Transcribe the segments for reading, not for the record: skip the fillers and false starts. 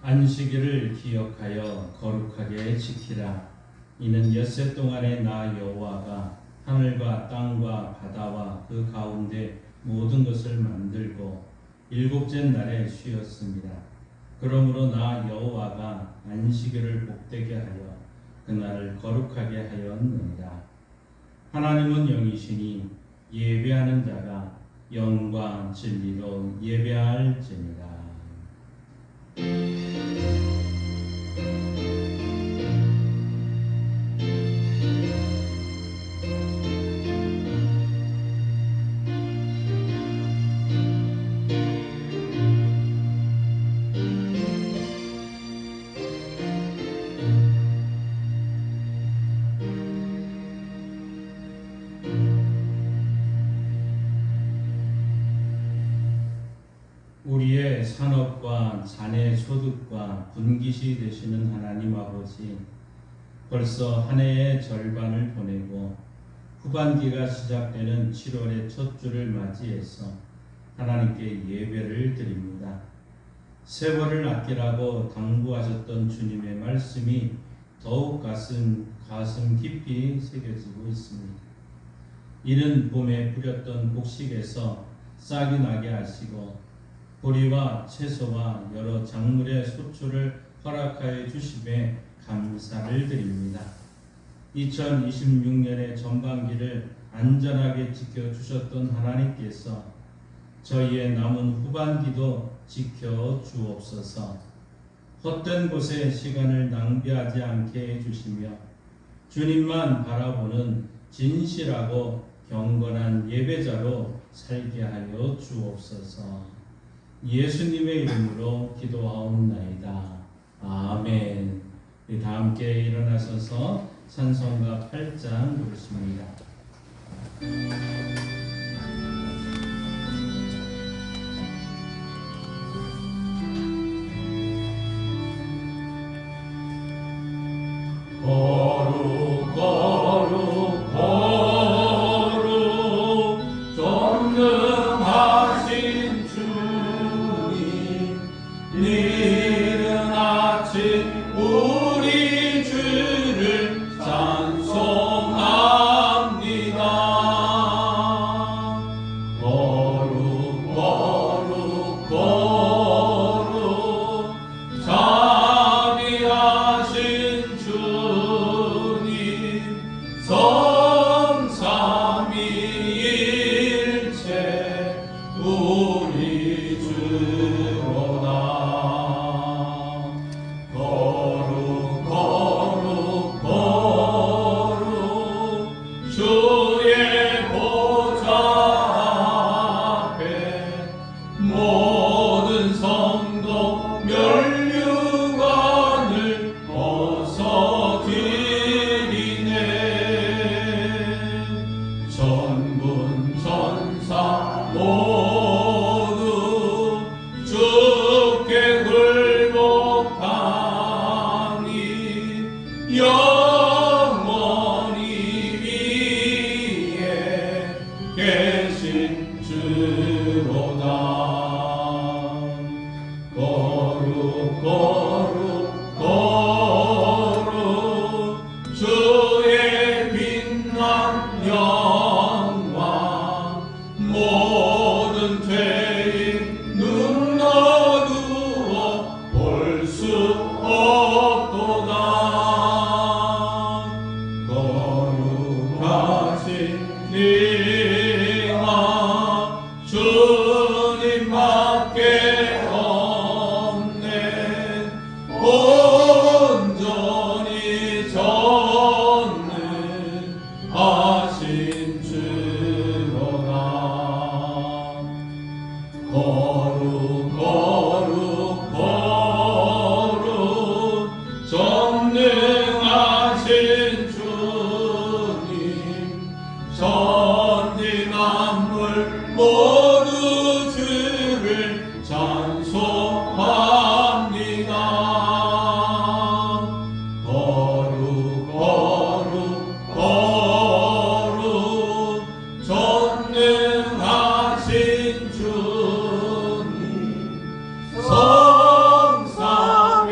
안식일을 기억하여 거룩하게 지키라. 이는 엿새 동안에 나 여호와가 하늘과 땅과 바다와 그 가운데 모든 것을 만들고 일곱째 날에 쉬었습니다. 그러므로 나 여호와가 안식일을 복되게 하여 그날을 거룩하게 하였느니라. 하나님은 영이시니 예배하는 자가 영과 진리로 예배할지니라. 우리의 산업과 자녀 소득과 분깃이 되시는 하나님 아버지, 벌써 한 해의 절반을 보내고 후반기가 시작되는 7월의 첫 주를 맞이해서 하나님께 예배를 드립니다. 세월을 아끼라고 당부하셨던 주님의 말씀이 더욱 가슴 깊이 새겨지고 있습니다. 이른 봄에 뿌렸던 곡식에서 싹이 나게 하시고 보리와 채소와 여러 작물의 소출을 허락하여 주심에 감사를 드립니다. 2026년의 전반기를 안전하게 지켜주셨던 하나님께서 저희의 남은 후반기도 지켜주옵소서. 헛된 곳에 시간을 낭비하지 않게 해주시며 주님만 바라보는 진실하고 경건한 예배자로 살게 하여 주옵소서. 예수님의 이름으로 기도하옵나이다. 아멘. 다 함께 일어나셔서 찬송가 8장 부르십니다. 거룩 거룩 거룩 전능하신 주님, 이른 아침 우리 주를 찬송합니다. 거룩 거룩 거룩 자비하신 주님, 성삼위일체 우리 주로다. 거룩 거룩 거룩 주의 보좌 앞에 모든 성도 멸류관을 벗어드리네. 천군 천사 모두 주께 굴복하니 영원히 위에 계신 주로다. 거룩 거룩 거룩 주의 빛난 영광, 모든 죄인 눈 어두워 볼 수 없도다. 거룩하신 링아 주님밖에 없네. 온전히 전능하신 주로다. 거룩 거룩 거룩 전능하신 주님, 천지 만물 모두 주를 찬송합니다. 거룩 거룩 거룩 전능하신 주님, 성삼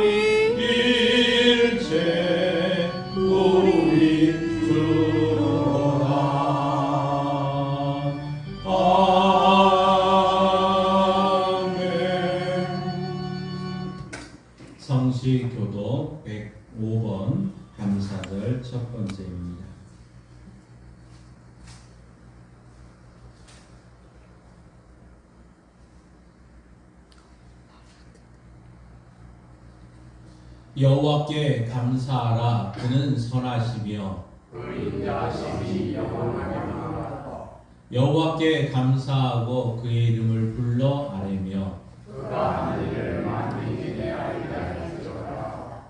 여호와께 감사하라. 그는 선하시며 그 인자심이 영원하리로다. 여호와께 감사하고 그의 이름을 불러 아뢰며 그가 하늘을 만민이 대하리라 할지어다.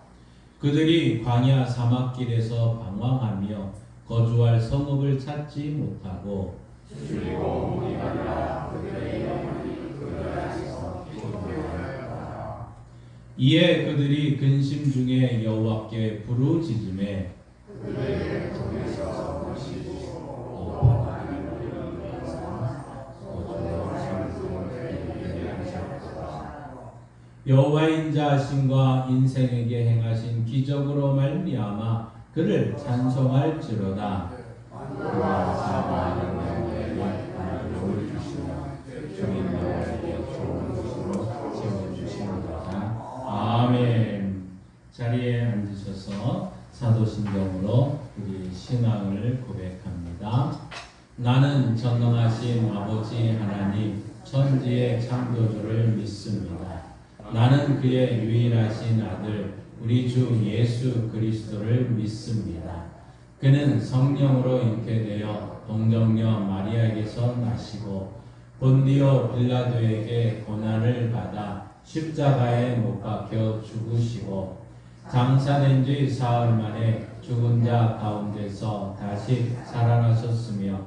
그들이 광야 사막길에서 방황하며 거주할 성읍을 찾지 못하고 그리고 우리가 그들의 영혼이 그들에서 기도하였다. 이에 그들이 근심 중에 여호와께 부르짖음에 그들을 통해서 보시고 여호와의 인자하심과 인생에게 행하신 기적으로 말미암아 그를 찬송할지로다. 아멘. 자리에 앉으셔서 사도신경으로 우리 신앙을 고백합니다. 나는 전능하신 아버지 하나님 천지의 창조주를 믿습니다. 나는 그의 유일하신 아들 우리 주 예수 그리스도를 믿습니다. 그는 성령으로 잉태되어 동정녀 마리아에게서 나시고 본디오 빌라도에게 고난을 받아 십자가에 못 박혀 죽으시고 장사된 지 사흘 만에 죽은 자 가운데서 다시 살아나셨으며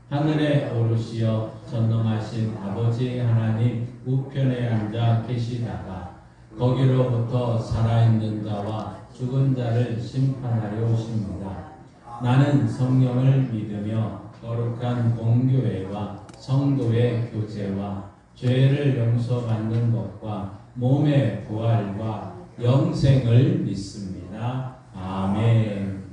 하늘에 오르시어 전능하신 아버지 하나님 우편에 앉아 계시다가 거기로부터 살아있는 자와 죽은 자를 심판하려 오십니다. 나는 성령을 믿으며 거룩한 공교회와 성도의 교제와 죄를 용서받는 것과 몸의 부활과 영생을 믿습니다. 아멘.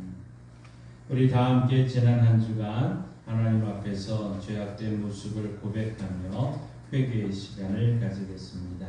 우리 다 함께 지난 한 주간 하나님 앞에서 죄악된 모습을 고백하며 회개의 시간을 가지겠습니다.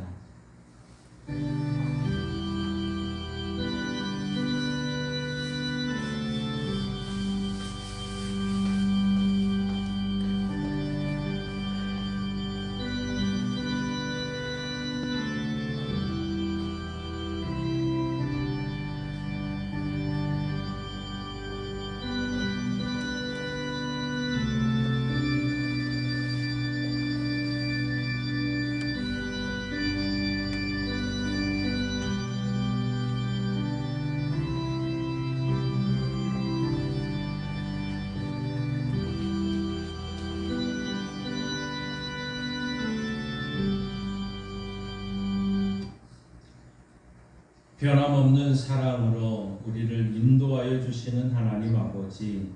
변함없는 사랑으로 우리를 인도하여 주시는 하나님 아버지,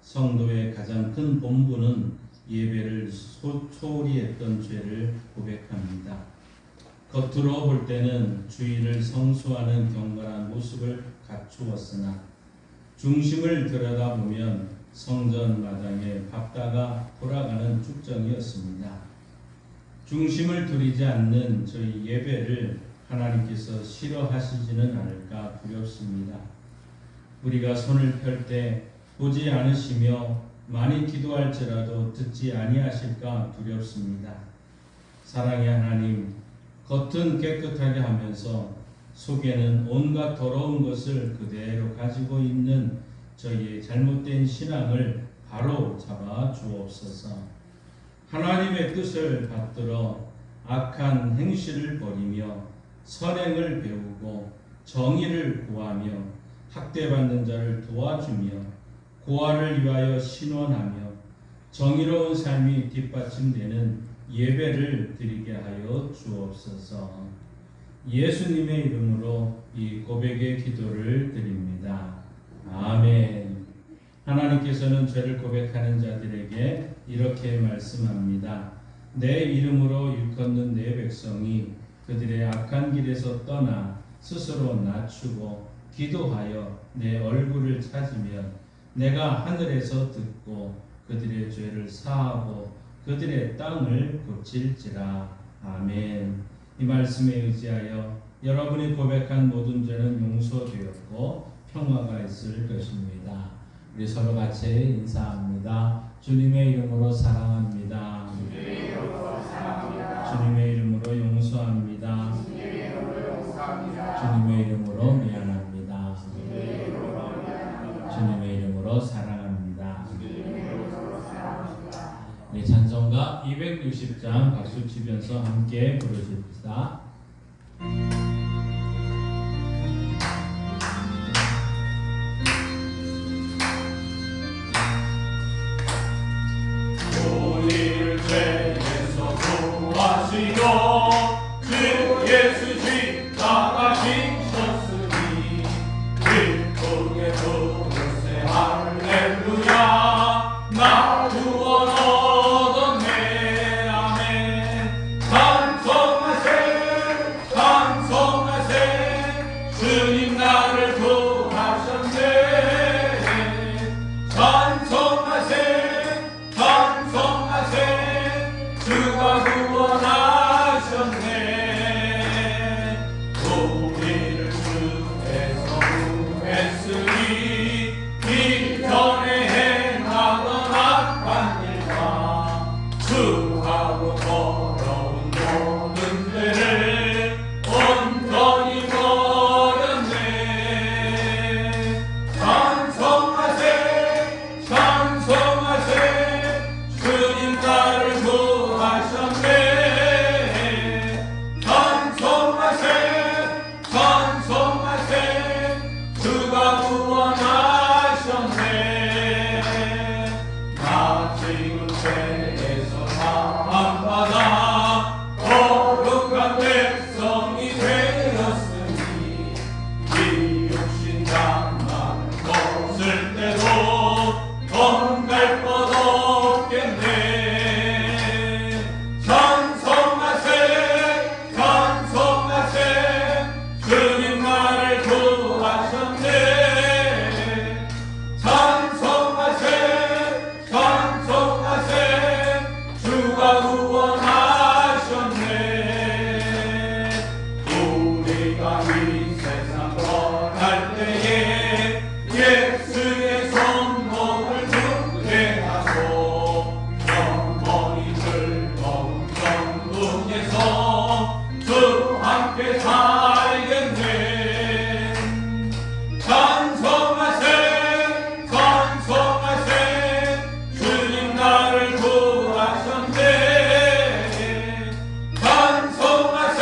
성도의 가장 큰 본분은 예배를 소홀히 했던 죄를 고백합니다. 겉으로 볼 때는 주의를 성수하는 경건한 모습을 갖추었으나 중심을 들여다보면 성전 마당에 밟다가 돌아가는 축정이었습니다. 중심을 들이지 않는 저희 예배를 하나님께서 싫어하시지는 않을까 두렵습니다. 우리가 손을 펼 때 보지 않으시며 많이 기도할지라도 듣지 아니하실까 두렵습니다. 사랑의 하나님, 겉은 깨끗하게 하면서 속에는 온갖 더러운 것을 그대로 가지고 있는 저희의 잘못된 신앙을 바로 잡아 주옵소서. 하나님의 뜻을 받들어 악한 행실을 버리며 선행을 배우고 정의를 구하며 학대받는 자를 도와주며 고아를 위하여 신원하며 정의로운 삶이 뒷받침되는 예배를 드리게 하여 주옵소서. 예수님의 이름으로 이 고백의 기도를 드립니다. 아멘. 하나님께서는 죄를 고백하는 자들에게 이렇게 말씀합니다. 내 이름으로 일컫는 내 백성이 그들의 악한 길에서 떠나 스스로 낮추고 기도하여 내 얼굴을 찾으면 내가 하늘에서 듣고 그들의 죄를 사하고 그들의 땅을 고칠지라. 아멘. 이 말씀에 의지하여 여러분이 고백한 모든 죄는 용서되었고 평화가 있을 것입니다. 우리 서로 같이 인사합니다. 주님의 이름으로 사랑합니다. 주님의 이름으로 용서합니다. 주님의 이름으로 미안합니다. 네, 찬송가 260장 박수 치면서 함께 부르십시다. 우리를 죄에서 구하시고 주 예수 십자가 지셨으니 기쁘게 부르세 할렐루야 나 구원 얻었네 아멘 찬송하세 찬송하세 주님 나를 구하셨네 찬송하세 찬송하세 주가 구원하셨네 우리를 주에서 구했으니 이전에 행하던 악한 일과 주하고 더러운 모든 죄를 온전히 버렸네 찬송하세 찬송하세 주님 나를 구하셨네 찬송하세 찬송하세 주가 구원하셨네 나 지금 죄에서 사함받아 거룩한 백성이 되었으니 이 육신 장만 벗을 때도 건갈 것 없겠네 찬송하세 찬송하세 주님 나를 구하셨네 찬송하세 찬송하세 주가 구원하셨네 우리가 이 세상 떠날 때에 예수의 손목을 붙게 하소 영원히 즐거운 천국에서 주 함께 살겠네 찬송하세 찬송하세 주님 나를 구하셨네 찬송하세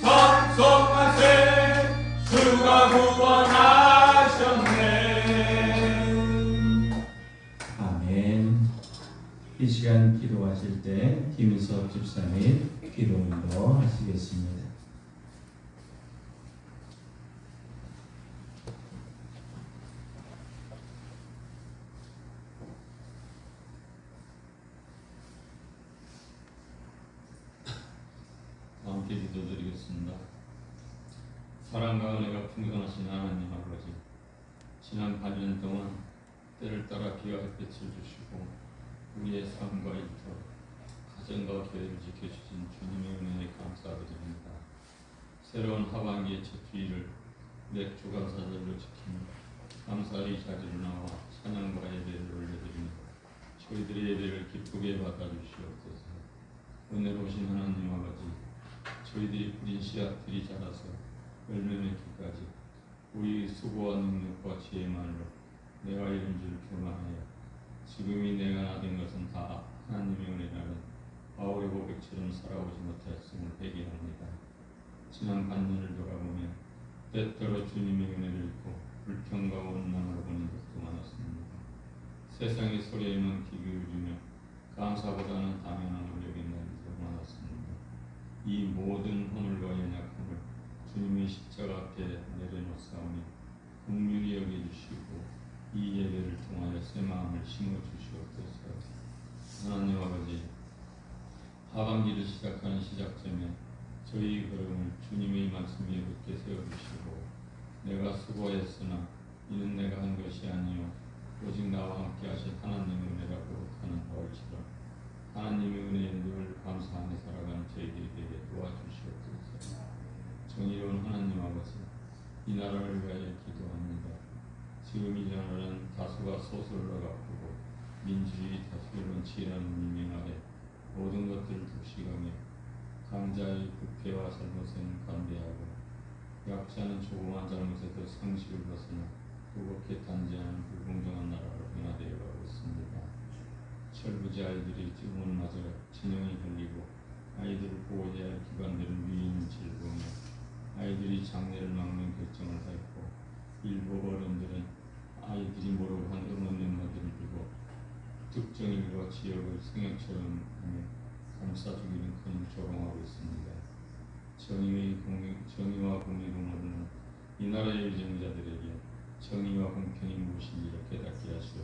찬송하세 주가 구원하셨네 아멘. 이 시간 기도하실 때 김인석 집사님 기도 인도하시겠습니다. 함께 기도드리겠습니다. 사랑과 은혜가 풍성하신 하나님 아버지, 지난 8년 동안 때를 따라 비와 햇빛을 주시고 우리의 삶과 일터, 가정과 교회를 지켜주신 주님의 은혜에 감사드립니다. 새로운 하반기의 첫 주일을 맥주 감사절로 지키며 감사의 자리로 나와 찬양과 예배를 올려드립니다. 저희들의 예배를 기쁘게 받아주시옵소서. 은혜로우신 하나님 아버지, 저희들이 뿌린 씨앗들이 자라서 열매 맺기까지 우리 수고와 능력과 지혜만으로 내가 이런 줄 교만하여 지금이 내가 나된 것은 다 하나님의 은혜라는 바울의 고백처럼 살아오지 못했음을 회개합니다. 지난 반년을 돌아보면 때때로 주님의 은혜를 잊고 불평과 원망으로 보는 것도 많았습니다. 세상의 소리에만 귀 기울이며 감사보다는 당연한 노력의 날이 더 많았습니다. 이 모든 허물과 연약함을 주님의 십자가 앞에 내려놓사오니 긍휼히 여겨주시고 이 예배를 통하여 새 마음을 심어주시옵소서. 하나님 아버지, 하반기를 시작하는 시작점에 저희 걸음을 주님의 말씀에 굳게 세워주시고 내가 수고했으나 이는 내가 한 것이 아니요 오직 나와 함께 하신 하나님의 은혜라고 하는 바울처럼 하나님의 은혜에 늘 감사하며 살아가는 저희들이 되게 도와주시옵소서. 정의로운 하나님 아버지, 이 나라를 위하여 기도합니다. 지금 이 나라는 다수가 소설로 바꾸고 민주주의 다수결론 치라는 민명 아래 모든 것들을 독식하며 강자의 부패와 잘못에는 관대하고 약자는 조그만 잘못에도 상식을 벗어나 무겁게 단죄하는 불공정한 나라로 변화되어 가고 있습니다. 철부지 아이들이 지금은 맞아 진영이 걸리고 아이들을 보호해야 할 기관들은 위임을 즐거우며 아이들이 장래를 막는 결정을 하였고 일부 어른들은 아이들이 모르고 한 응원 연마들을 두고 특정 일과 지역을 생각처럼 하며 감싸 주기는 큰 조롱하고 있습니다. 정의와 공의로 모르는 이 나라의 유정자들에게 정의와 공평이 무엇인지를 깨닫게 하시오.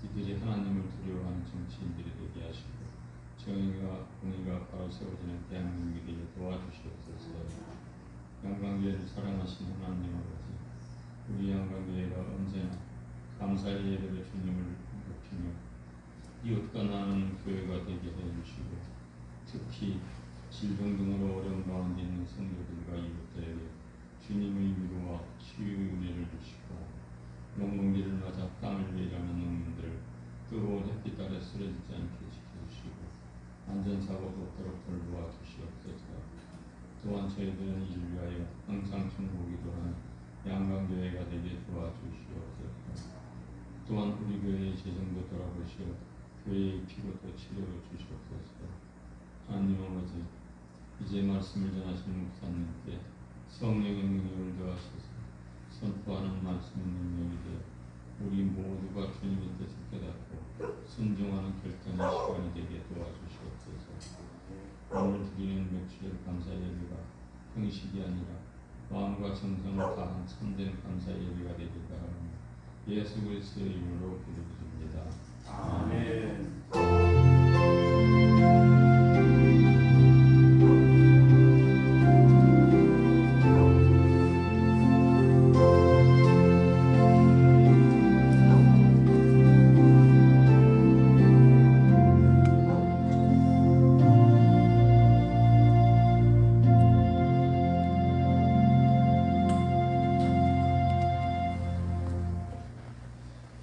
이들이 하나님을 두려워하는 정치인들이 되게 하시고 정의와 공의가 바로 세워지는 대한민국이 되게 도와주시옵소서. 양강교회를 사랑하신 하나님 아버지, 우리 양강교회가 언제나 감사의 예배로 주님을 높이며 이웃과 나누는 교회가 되게 해주시고 특히 질병 등으로 어려운 가운데 있는 성도들과 이웃들에게 주님의 위로와 치유의 은혜를 주시고 농번기를 맞아 땅을 위해 일하는 농민들 뜨거운 햇빛 아래 쓰러지지 않게 지켜주시고 안전사고도 없도록 돌보아 주시옵소서. 또한 저희들은 이를 위하여 항상 중보기도하는 양강교회가 되게 도와주시옵소서. 또한 우리 교회의 재정도 돌아보시어 교회의 피고도 치료해 주시옵소서. 하나님 아버지, 이제 말씀을 전하시는 목사님께 성령의 능력을 더하셔서 선포하는 말씀의 능력이 되어 우리 모두가 주님의 뜻을 깨닫고 순종하는 결단의 시간이 되게 도와주시옵소서. 오늘 드리는 맥주의 감사 예배가 형식이 아니라 마음과 정성을 다한 참된 감사 예배가 되길 바랍니다. 예수 그리스도의 이름으로 기도드립니다. 아멘.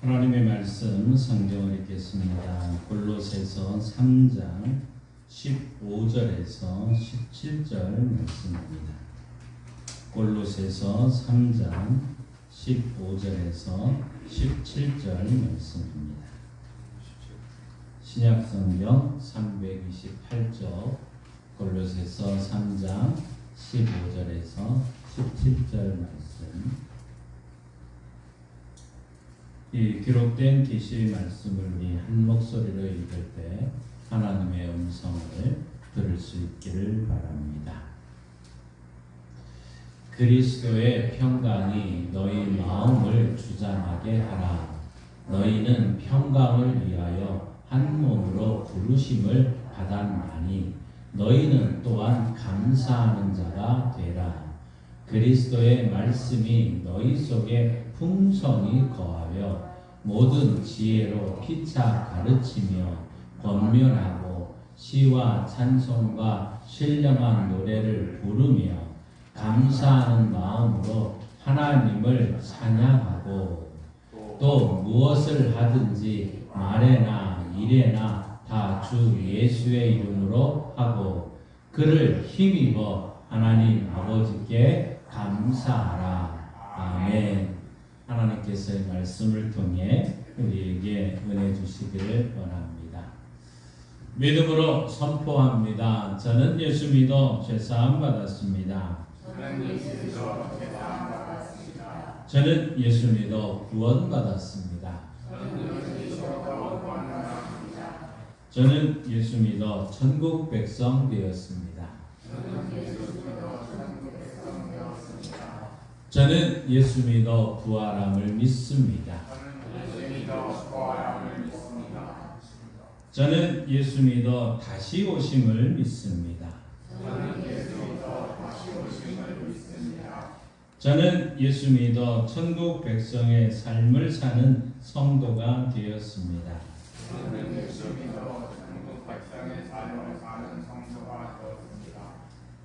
하나님의 말씀 성경을 읽겠습니다. 골로새서 3장 15절에서 17절 말씀입니다. 골로새서 3장 15절에서 17절 말씀입니다. 신약성경 328쪽 골로새서 3장 15절에서 17절 말씀. 이 기록된 계시의 말씀을 우리 한 목소리로 읽을 때 하나님의 음성을 들을 수 있기를 바랍니다. 그리스도의 평강이 너희 마음을 주장하게 하라. 너희는 평강을 위하여 한 몸으로 부르심을 받았나니 너희는 또한 감사하는 자가 되라. 그리스도의 말씀이 너희 속에 풍성히 거하여 모든 지혜로 피차 가르치며 권면하고 시와 찬송과 신령한 노래를 부르며 감사하는 마음으로 하나님을 찬양하고 또 무엇을 하든지 말에나 일에나 다 주 예수의 이름으로 하고 그를 힘입어 하나님 아버지께 감사하라. 아멘. 하나님께서의 말씀을 통해 우리에게 은혜 주시기를 원합니다. 믿음으로 선포합니다. 저는 예수 믿어 죄사함 받았습니다. 저는 예수 믿어 구원 받았습니다. 저는 예수 믿어 천국 백성 되었습니다. 저는 예수 믿어 부활함을 믿습니다. 저는 예수 믿어 다시 오심을 믿습니다. 저는 예수 믿어 천국 백성의 삶을 사는 성도가 되었습니다.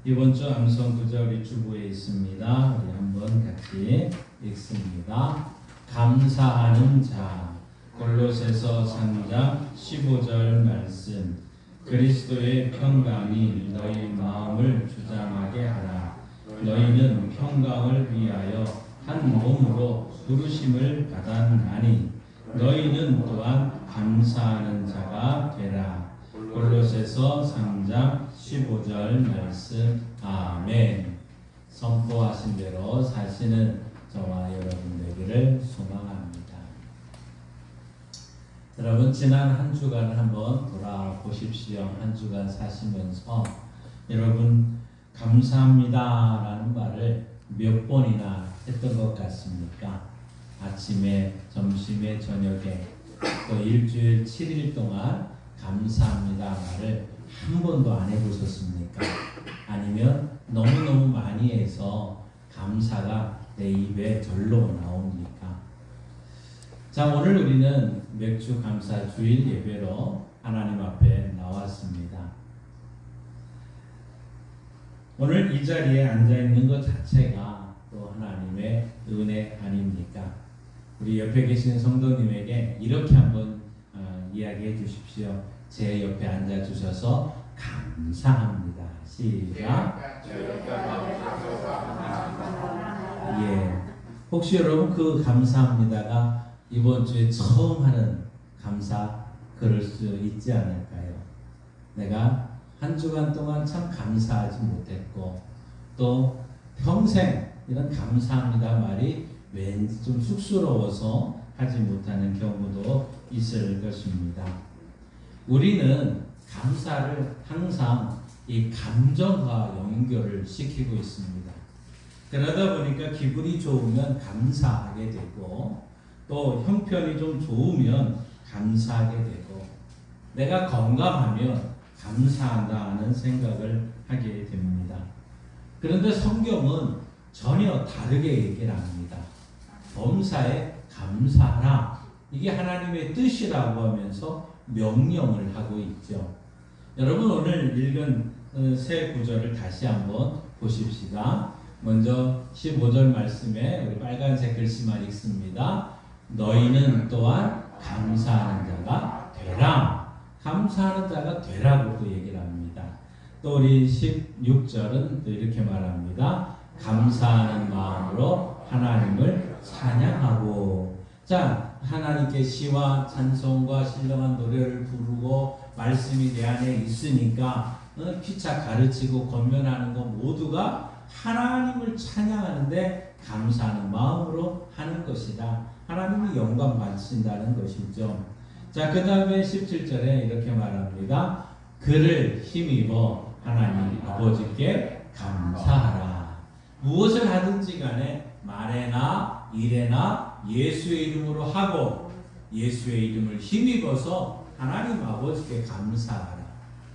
이번 주 암송 구절 우리 주부에 있습니다. 우리 한번 같이 읽습니다. 감사하는 자. 골로새서 3장 15절 말씀. 그리스도의 평강이 너희 마음을 주장하게 하라. 너희는 평강을 위하여 한 몸으로 부르심을 받았나니 너희는 또한 감사하는 자가 되라. 골로새서 3장 15절 말씀. 아멘. 선포하신 대로 사시는 저와 여러분 되기를 소망합니다. 여러분 지난 한 주간을 한번 돌아보십시오. 한 주간 사시면서 여러분 감사합니다라는 말을 몇 번이나 했던 것 같습니까? 아침에, 점심에, 저녁에 또 일주일 7일 동안 감사합니다 말을 한 번도 안 해보셨습니까? 아니면 너무너무 많이 해서 감사가 내 입에 절로 나옵니까? 자, 오늘 우리는 맥주 감사 주일 예배로 하나님 앞에 나왔습니다. 오늘 이 자리에 앉아있는 것 자체가 또 하나님의 은혜 아닙니까? 우리 옆에 계신 성도님에게 이렇게 한번 이야기해 주십시오. 제 옆에 앉아주셔서 감사합니다. 시작. 예. 혹시 여러분 그 감사합니다가 이번 주에 처음 하는 감사 그럴 수 있지 않을까요? 내가 한 주간 동안 참 감사하지 못했고 또 평생 이런 감사합니다 말이 왠지 좀 쑥스러워서 하지 못하는 경우도 있을 것입니다. 우리는 감사를 항상 이 감정과 연결을 시키고 있습니다. 그러다 보니까 기분이 좋으면 감사하게 되고 또 형편이 좀 좋으면 감사하게 되고 내가 건강하면 감사한다는 생각을 하게 됩니다. 그런데 성경은 전혀 다르게 얘기를 합니다. 범사에 감사하라. 이게 하나님의 뜻이라고 하면서 명령을 하고 있죠. 여러분 오늘 읽은 세 구절을 다시 한번 보십시다. 먼저 15절 말씀에 우리 빨간색 글씨만 읽습니다. 너희는 또한 감사하는 자가 되라. 감사하는 자가 되라고 또 얘기를 합니다. 또 우리 16절은 또 이렇게 말합니다. 감사하는 마음으로 하나님을 찬양하고. 자, 하나님께 시와 찬송과 신령한 노래를 부르고 말씀이 내 안에 있으니까 피차 가르치고 권면하는 것 모두가 하나님을 찬양하는데 감사하는 마음으로 하는 것이다. 하나님이 영광 받으신다는 것이죠. 자, 그 다음에 17절에 이렇게 말합니다. 그를 힘입어 하나님 아버지께 감사하라. 무엇을 하든지 간에 말에나 일에나 예수의 이름으로 하고 예수의 이름을 힘입어서 하나님 아버지께 감사하라.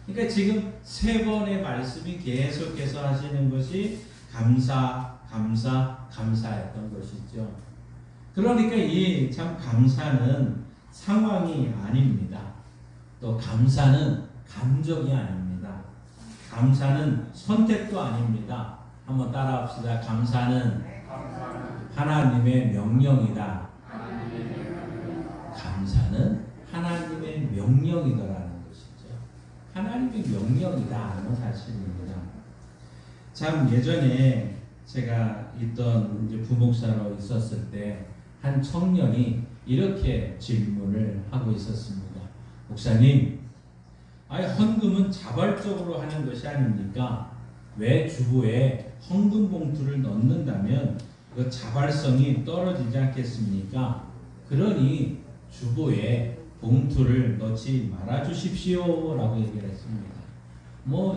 그러니까 지금 세 번의 말씀이 계속해서 하시는 것이 감사했던 것이죠. 그러니까 이 참 감사는 상황이 아닙니다. 또 감사는 감정이 아닙니다. 감사는 선택도 아닙니다. 한번 따라합시다. 감사는 하나님의 명령이다. 감사는 하나님의 명령이더라는 것이죠. 하나님의 명령이다 하는 사실입니다. 참 예전에 제가 있던 이제 부목사로 있었을 때 한 청년이 이렇게 질문을 하고 있었습니다. 목사님, 헌금은 자발적으로 하는 것이 아닙니까? 왜 주보에 헌금 봉투를 넣는다면 그 자발성이 떨어지지 않겠습니까? 그러니 주보에 봉투를 넣지 말아 주십시오 라고 얘기를 했습니다.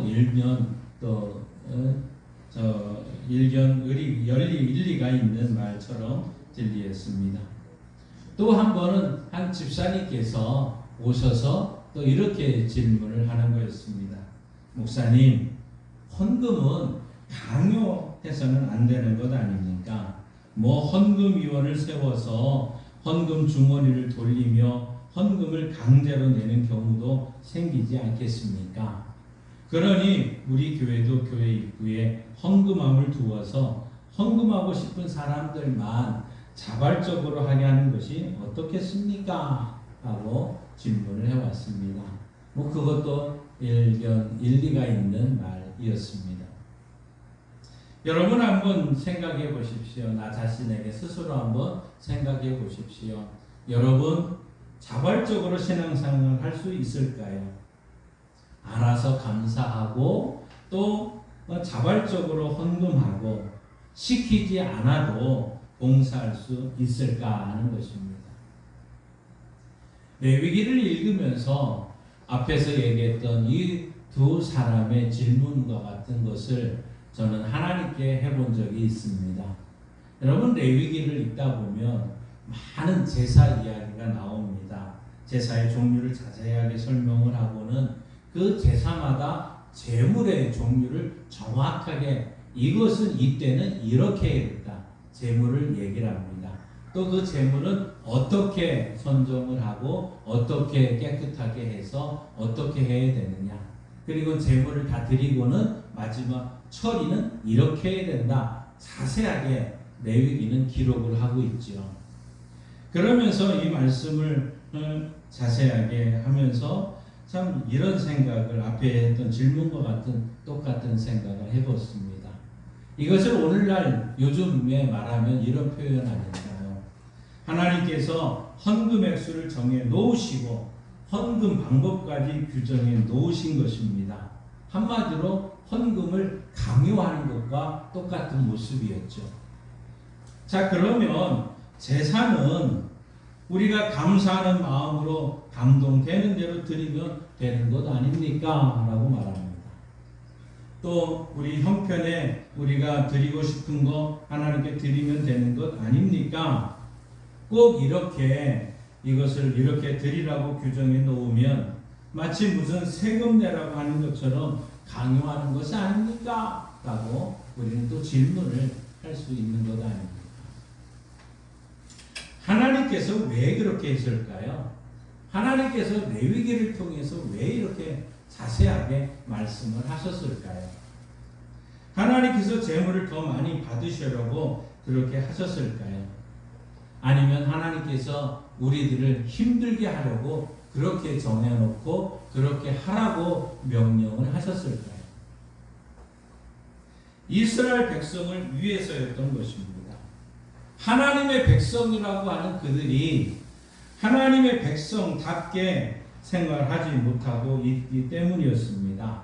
일면 또 일견 일리가 있는 말처럼 진리했습니다. 또 한 번은 한 집사님께서 오셔서 또 이렇게 질문을 하는 거였습니다. 목사님, 헌금은 강요해서는 안 되는 것 아닙니까? 헌금위원을 세워서 헌금 주머니를 돌리며 헌금을 강제로 내는 경우도 생기지 않겠습니까? 그러니 우리 교회도 교회 입구에 헌금함을 두어서 헌금하고 싶은 사람들만 자발적으로 하게 하는 것이 어떻겠습니까? 하고 질문을 해왔습니다. 그것도 일리가 있는 말이었습니다. 여러분 한번 생각해 보십시오. 나 자신에게 스스로 한번 생각해 보십시오. 여러분 자발적으로 신앙생활을 할 수 있을까요? 알아서 감사하고 또 자발적으로 헌금하고 시키지 않아도 봉사할 수 있을까 하는 것입니다. 레위기를 읽으면서 앞에서 얘기했던 이 두 사람의 질문과 같은 것을 저는 하나님께 해본 적이 있습니다. 여러분 레위기를 읽다 보면 많은 제사 이야기가 나옵니다. 제사의 종류를 자세하게 설명을 하고는 그 제사마다 제물의 종류를 정확하게 이것은 이때는 이렇게 해야 된다. 제물을 얘기를 합니다. 또 그 제물은 어떻게 선정을 하고 어떻게 깨끗하게 해서 어떻게 해야 되느냐. 그리고 제물을 다 드리고는 마지막 처리는 이렇게 해야 된다. 자세하게 레위기는 기록을 하고 있죠. 그러면서 이 말씀을 자세하게 하면서 참 이런 생각을 앞에 했던 질문과 같은 똑같은 생각을 해봤습니다. 이것을 오늘날 요즘에 말하면 이런 표현 아닌가요? 하나님께서 헌금 액수를 정해 놓으시고 헌금 방법까지 규정해 놓으신 것입니다. 한마디로 헌금을 강요하는 것과 똑같은 모습이었죠. 자, 그러면 제사는 우리가 감사하는 마음으로 감동되는 대로 드리면 되는 것 아닙니까? 라고 말합니다. 또 우리 형편에 우리가 드리고 싶은 거 하나님께 드리면 되는 것 아닙니까? 꼭 이렇게 이것을 이렇게 드리라고 규정해 놓으면 마치 무슨 세금 내라고 하는 것처럼 강요하는 것이 아닙니까? 라고 우리는 또 질문을 할 수 있는 것 아닙니까? 하나님께서 왜 그렇게 했을까요? 하나님께서 레위기를 통해서 왜 이렇게 자세하게 말씀을 하셨을까요? 하나님께서 재물을 더 많이 받으시려고 그렇게 하셨을까요? 아니면 하나님께서 우리들을 힘들게 하려고 그렇게 정해놓고 그렇게 하라고 명령을 하셨을까요? 이스라엘 백성을 위해서였던 것입니다. 하나님의 백성이라고 하는 그들이 하나님의 백성답게 생활하지 못하고 있기 때문이었습니다.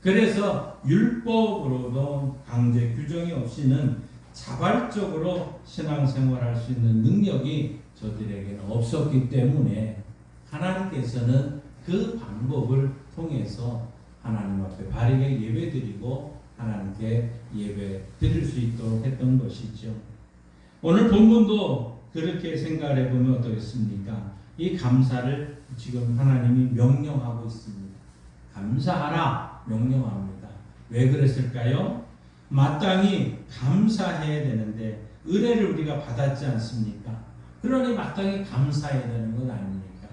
그래서 율법으로도 강제 규정이 없이는 자발적으로 신앙생활할 수 있는 능력이 저들에게는 없었기 때문에 하나님께서는 그 방법을 통해서 하나님 앞에 바르게 예배드리고 하나님께 예배 드릴 수 있도록 했던 것이죠. 오늘 본문도 그렇게 생각해 보면 어떻겠습니까? 이 감사를 지금 하나님이 명령하고 있습니다. 감사하라 명령합니다. 왜 그랬을까요? 마땅히 감사해야 되는데 은혜를 우리가 받았지 않습니까? 그러니 마땅히 감사해야 되는 건 아닙니까?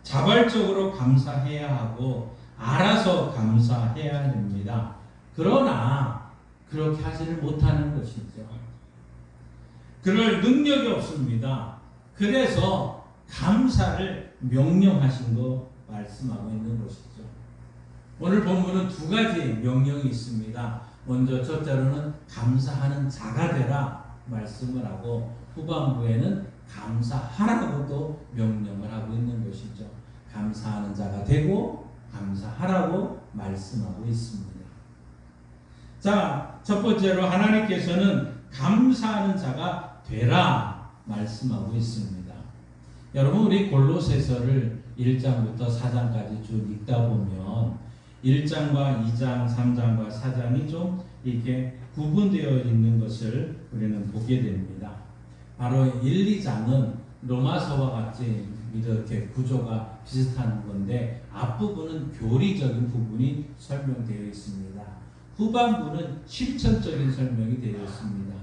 자발적으로 감사해야 하고 알아서 감사해야 됩니다. 그러나 그렇게 하지를 못하는 것이죠. 그럴 능력이 없습니다. 그래서 감사를 명령하신 거 말씀하고 있는 것이죠. 오늘 본문은 두 가지 명령이 있습니다. 먼저 첫째로는 감사하는 자가 되라 말씀을 하고 후반부에는 감사하라고도 명령을 하고 있는 것이죠. 감사하는 자가 되고 감사하라고 말씀하고 있습니다. 자, 첫 번째로 하나님께서는 감사하는 자가 되라 말씀하고 있습니다. 여러분 우리 골로새서를 1장부터 4장까지 쭉 읽다 보면 1장과 2장, 3장과 4장이 좀 이렇게 구분되어 있는 것을 우리는 보게 됩니다. 바로 1, 2장은 로마서와 같이 이렇게 구조가 비슷한 건데 앞부분은 교리적인 부분이 설명되어 있습니다. 후반부는 실천적인 설명이 되어 있습니다.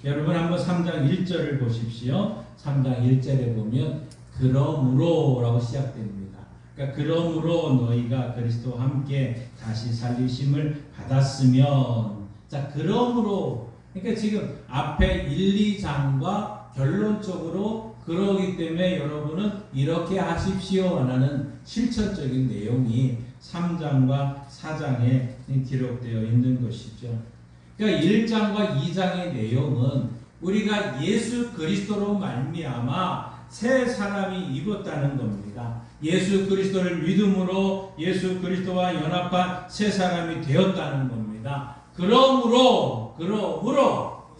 여러분 한번 3장 1절을 보십시오. 3장 1절에 보면 그러므로 라고 시작됩니다. 그러니까 그러므로 너희가 그리스도와 함께 다시 살리심을 받았으면, 자 그러므로, 그러니까 지금 앞에 1, 2장과 결론적으로 그러기 때문에 여러분은 이렇게 하십시오 라는 실천적인 내용이 3장과 4장에 기록되어 있는 것이죠. 그러니까 1장과 2장의 내용은 우리가 예수 그리스도로 말미암아 새 사람이 입었다는 겁니다. 예수 그리스도를 믿음으로 예수 그리스도와 연합한 새 사람이 되었다는 겁니다. 그러므로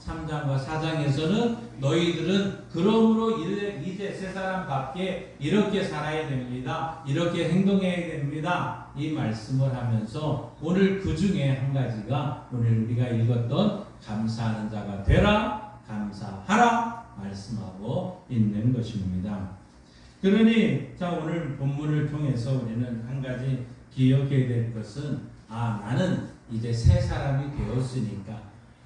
3장과 4장에서는 너희들은 그러므로 이제 새 사람답게 이렇게 살아야 됩니다. 이렇게 행동해야 됩니다. 이 말씀을 하면서 오늘 그 중에 한 가지가 오늘 우리가 읽었던 감사하는 자가 되라, 감사하라 말씀하고 있는 것입니다. 그러니 자 오늘 본문을 통해서 우리는 한 가지 기억해야 될 것은 나는 이제 새 사람이 되었으니까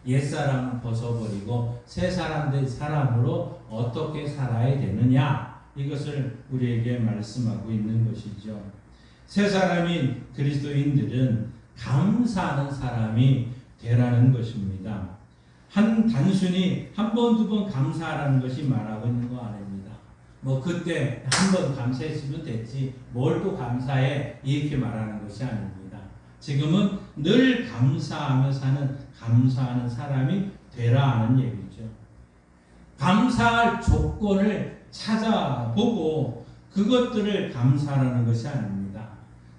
옛사람은 벗어버리고 새 사람으로 어떻게 살아야 되느냐 이것을 우리에게 말씀하고 있는 것이죠. 새 사람인 그리스도인들은 감사하는 사람이 되라는 것입니다. 단순히 한 번, 두 번 감사하라는 것이 말하고 있는 거 아닙니다. 그때 한 번 감사했으면 됐지 뭘 또 감사해 이렇게 말하는 것이 아닙니다. 지금은 늘 감사하며 감사하는 사람이 되라 하는 얘기죠. 감사할 조건을 찾아보고 그것들을 감사하는 것이 아닙니다.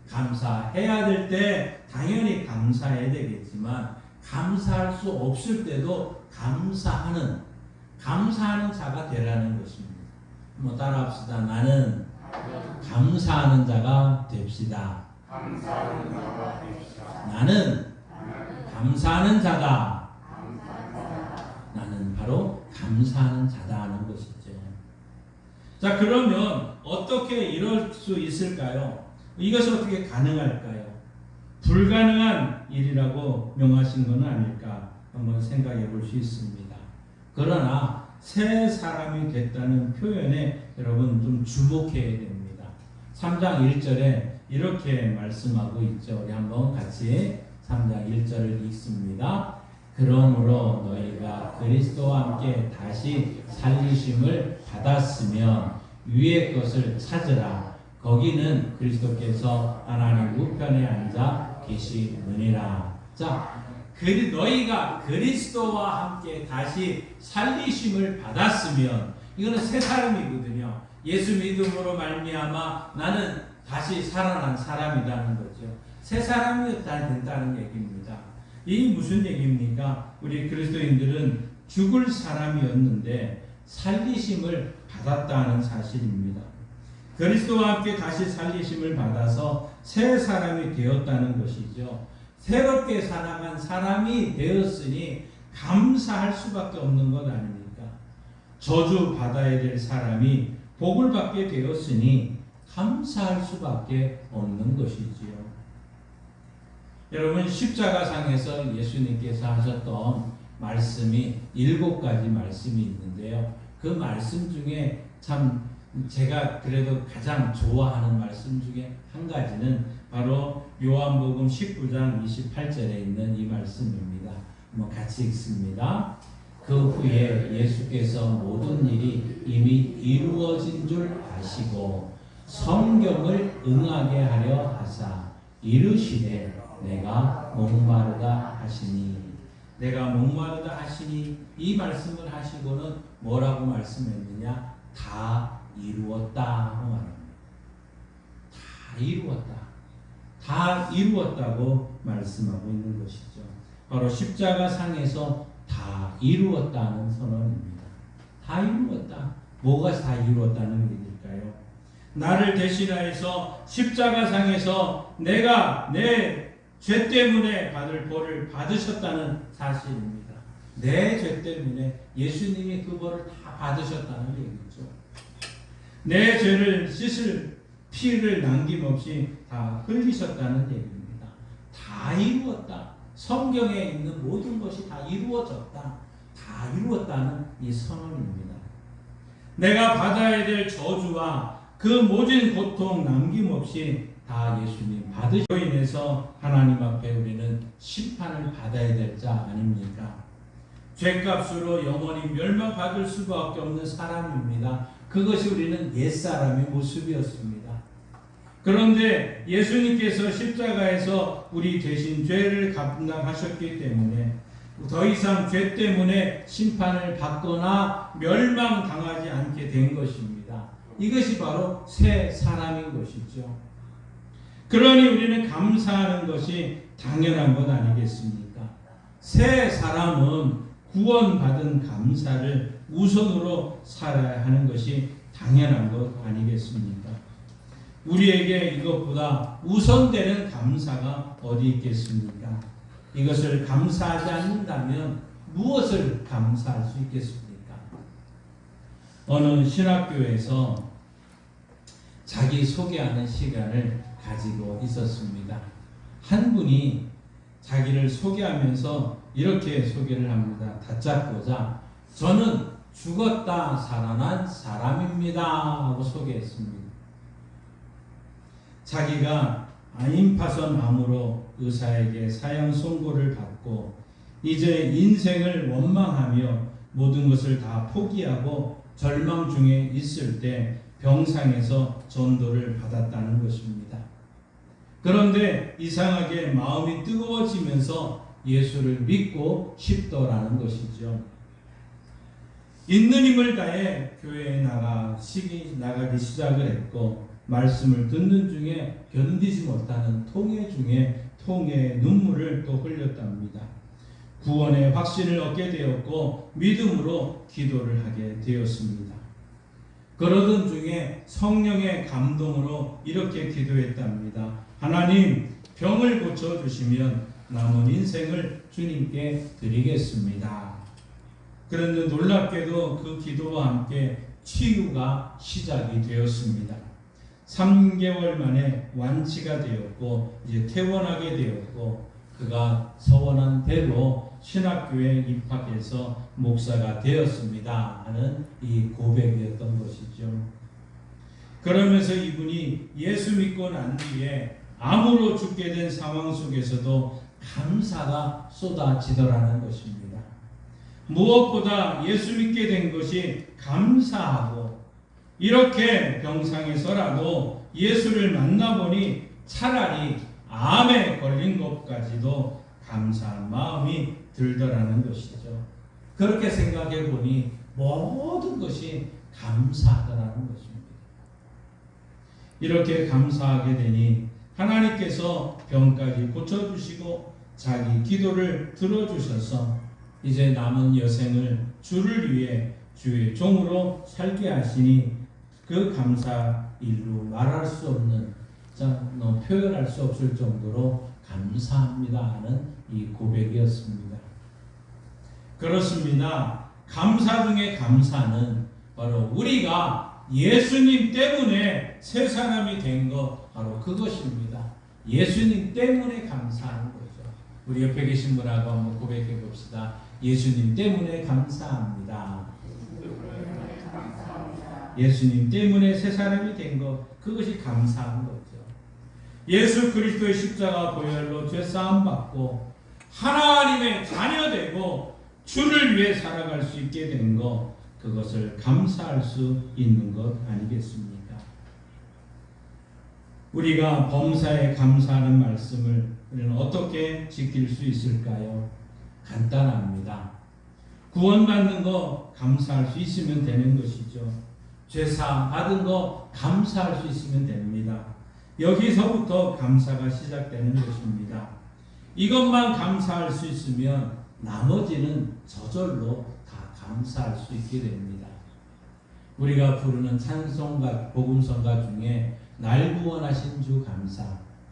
감사해야 될 때 당연히 감사해야 되겠지만 감사할 수 없을 때도 감사하는 자가 되라는 것입니다. 따라합시다. 나는 감사하는 자가 됩시다. 나는 감사하는 자다. 나는 바로 감사하는 자다 하는 것이죠. 자, 그러면 어떻게 이럴 수 있을까요? 이것이 어떻게 가능할까요? 불가능한 일이라고 명하신 것은 아닐까 한번 생각해 볼 수 있습니다. 그러나 새 사람이 됐다는 표현에 여러분 좀 주목해야 됩니다. 3장 1절에 이렇게 말씀하고 있죠. 우리 한번 같이 3장 1절을 읽습니다. 그러므로 너희가 그리스도와 함께 다시 살리심을 받았으면 위의 것을 찾으라. 거기는 그리스도께서 하나님 우편에 앉아 계시느니라. 자, 너희가 그리스도와 함께 다시 살리심을 받았으면 이거는 새 사람이거든요. 예수 믿음으로 말미암아 나는 다시 살아난 사람이라는 거죠. 새 사람이 된다는 얘기입니다. 이 무슨 얘기입니까? 우리 그리스도인들은 죽을 사람이었는데 살리심을 받았다는 사실입니다. 그리스도와 함께 다시 살리심을 받아서 새 사람이 되었다는 것이죠. 새롭게 살아간 사람이 되었으니 감사할 수밖에 없는 것 아닙니까? 저주 받아야 될 사람이 복을 받게 되었으니 감사할 수밖에 없는 것이지요. 여러분 십자가상에서 예수님께서 하셨던 말씀이 7가지 말씀이 있는데요. 그 말씀 중에 참 제가 그래도 가장 좋아하는 말씀 중에 한 가지는 바로 요한복음 19장 28절에 있는 이 말씀입니다. 한번 같이 읽습니다. 그 후에 예수께서 모든 일이 이미 이루어진 줄 아시고 성경을 응하게 하려 하사 이르시되 내가 목마르다 하시니 이 말씀을 하시고는 뭐라고 말씀했느냐? 다 이루었다 말합니다. 다 이루었다고 말씀하고 있는 것이죠. 바로 십자가 상에서 다 이루었다는 선언입니다. 다 이루었다. 뭐가 다 이루었다는 얘기일까요? 나를 대신하여서 십자가상에서 내가 내 죄 때문에 받을 벌을 받으셨다는 사실입니다. 내 죄 때문에 예수님이 그 벌을 다 받으셨다는 얘기죠. 내 죄를 씻을 피를 남김없이 다 흘리셨다는 얘기입니다. 다 이루었다. 성경에 있는 모든 것이 다 이루어졌다. 다 이루었다는 이 선언입니다. 내가 받아야 될 저주와 그 모든 고통 남김없이 다 예수님 받으시고 인해서 하나님 앞에 우리는 심판을 받아야 될 자 아닙니까? 죄값으로 영원히 멸망받을 수밖에 없는 사람입니다. 그것이 우리는 옛사람의 모습이었습니다. 그런데 예수님께서 십자가에서 우리 대신 죄를 감당하셨기 때문에 더 이상 죄 때문에 심판을 받거나 멸망당하지 않게 된 것입니다. 이것이 바로 새 사람인 것이죠. 그러니 우리는 감사하는 것이 당연한 것 아니겠습니까? 새 사람은 구원받은 감사를 우선으로 살아야 하는 것이 당연한 것 아니겠습니까? 우리에게 이것보다 우선되는 감사가 어디 있겠습니까? 이것을 감사하지 않는다면 무엇을 감사할 수 있겠습니까? 어느 신학교에서 자기 소개하는 시간을 가지고 있었습니다. 한 분이 자기를 소개하면서 이렇게 소개를 합니다. 다짜고짜 저는 죽었다 살아난 사람입니다 하고 소개했습니다. 자기가 암파선 암으로 의사에게 사형 선고를 받고 이제 인생을 원망하며 모든 것을 다 포기하고 절망 중에 있을 때 병상에서 전도를 받았다는 것입니다. 그런데 이상하게 마음이 뜨거워지면서 예수를 믿고 싶더라는 것이죠. 있는 힘을 다해 교회에 나가기 시작을 했고 말씀을 듣는 중에 견디지 못하는 통해 중에 통해의 눈물을 또 흘렸답니다. 구원의 확신을 얻게 되었고 믿음으로 기도를 하게 되었습니다. 그러던 중에 성령의 감동으로 이렇게 기도했답니다. 하나님, 병을 고쳐주시면 남은 인생을 주님께 드리겠습니다. 그런데 놀랍게도 그 기도와 함께 치유가 시작이 되었습니다. 3개월 만에 완치가 되었고 이제 퇴원하게 되었고 그가 서원한 대로 신학교에 입학해서 목사가 되었습니다 하는 이 고백이었던 것이죠. 그러면서 이분이 예수 믿고 난 뒤에 암으로 죽게 된 상황 속에서도 감사가 쏟아지더라는 것입니다. 무엇보다 예수 믿게 된 것이 감사하고 이렇게 병상에서라도 예수를 만나보니 차라리 암에 걸린 것까지도 감사한 마음이 들더라는 것이죠. 그렇게 생각해 보니 모든 것이 감사하더라는 것입니다. 이렇게 감사하게 되니 하나님께서 병까지 고쳐주시고 자기 기도를 들어주셔서 이제 남은 여생을 주를 위해 주의 종으로 살게 하시니 그 감사 일로 말할 수 없는 표현할 수 없을 정도로 감사합니다 하는 이 고백이었습니다. 그렇습니다. 감사 중에 감사는 바로 우리가 예수님 때문에 새 사람이 된 것 바로 그것입니다. 예수님 때문에 감사하는 거죠. 우리 옆에 계신 분하고 한번 고백해 봅시다. 예수님 때문에 감사합니다. 예수님 때문에 새 사람이 된 것, 그것이 감사한 거죠. 예수 그리스도의 십자가 보혈로 죄사함 받고 하나님의 자녀 되고 주를 위해 살아갈 수 있게 된 것, 그것을 감사할 수 있는 것 아니겠습니까? 우리가 범사에 감사하는 말씀을 우리는 어떻게 지킬 수 있을까요? 간단합니다. 구원받는 거 감사할 수 있으면 되는 것이죠. 죄사함 받은 거 감사할 수 있으면 됩니다. 여기서부터 감사가 시작되는 것입니다. 이것만 감사할 수 있으면 나머지는 저절로 다 감사할 수 있게 됩니다. 우리가 부르는 찬송가, 복음성가 중에 날 구원하신 주 감사,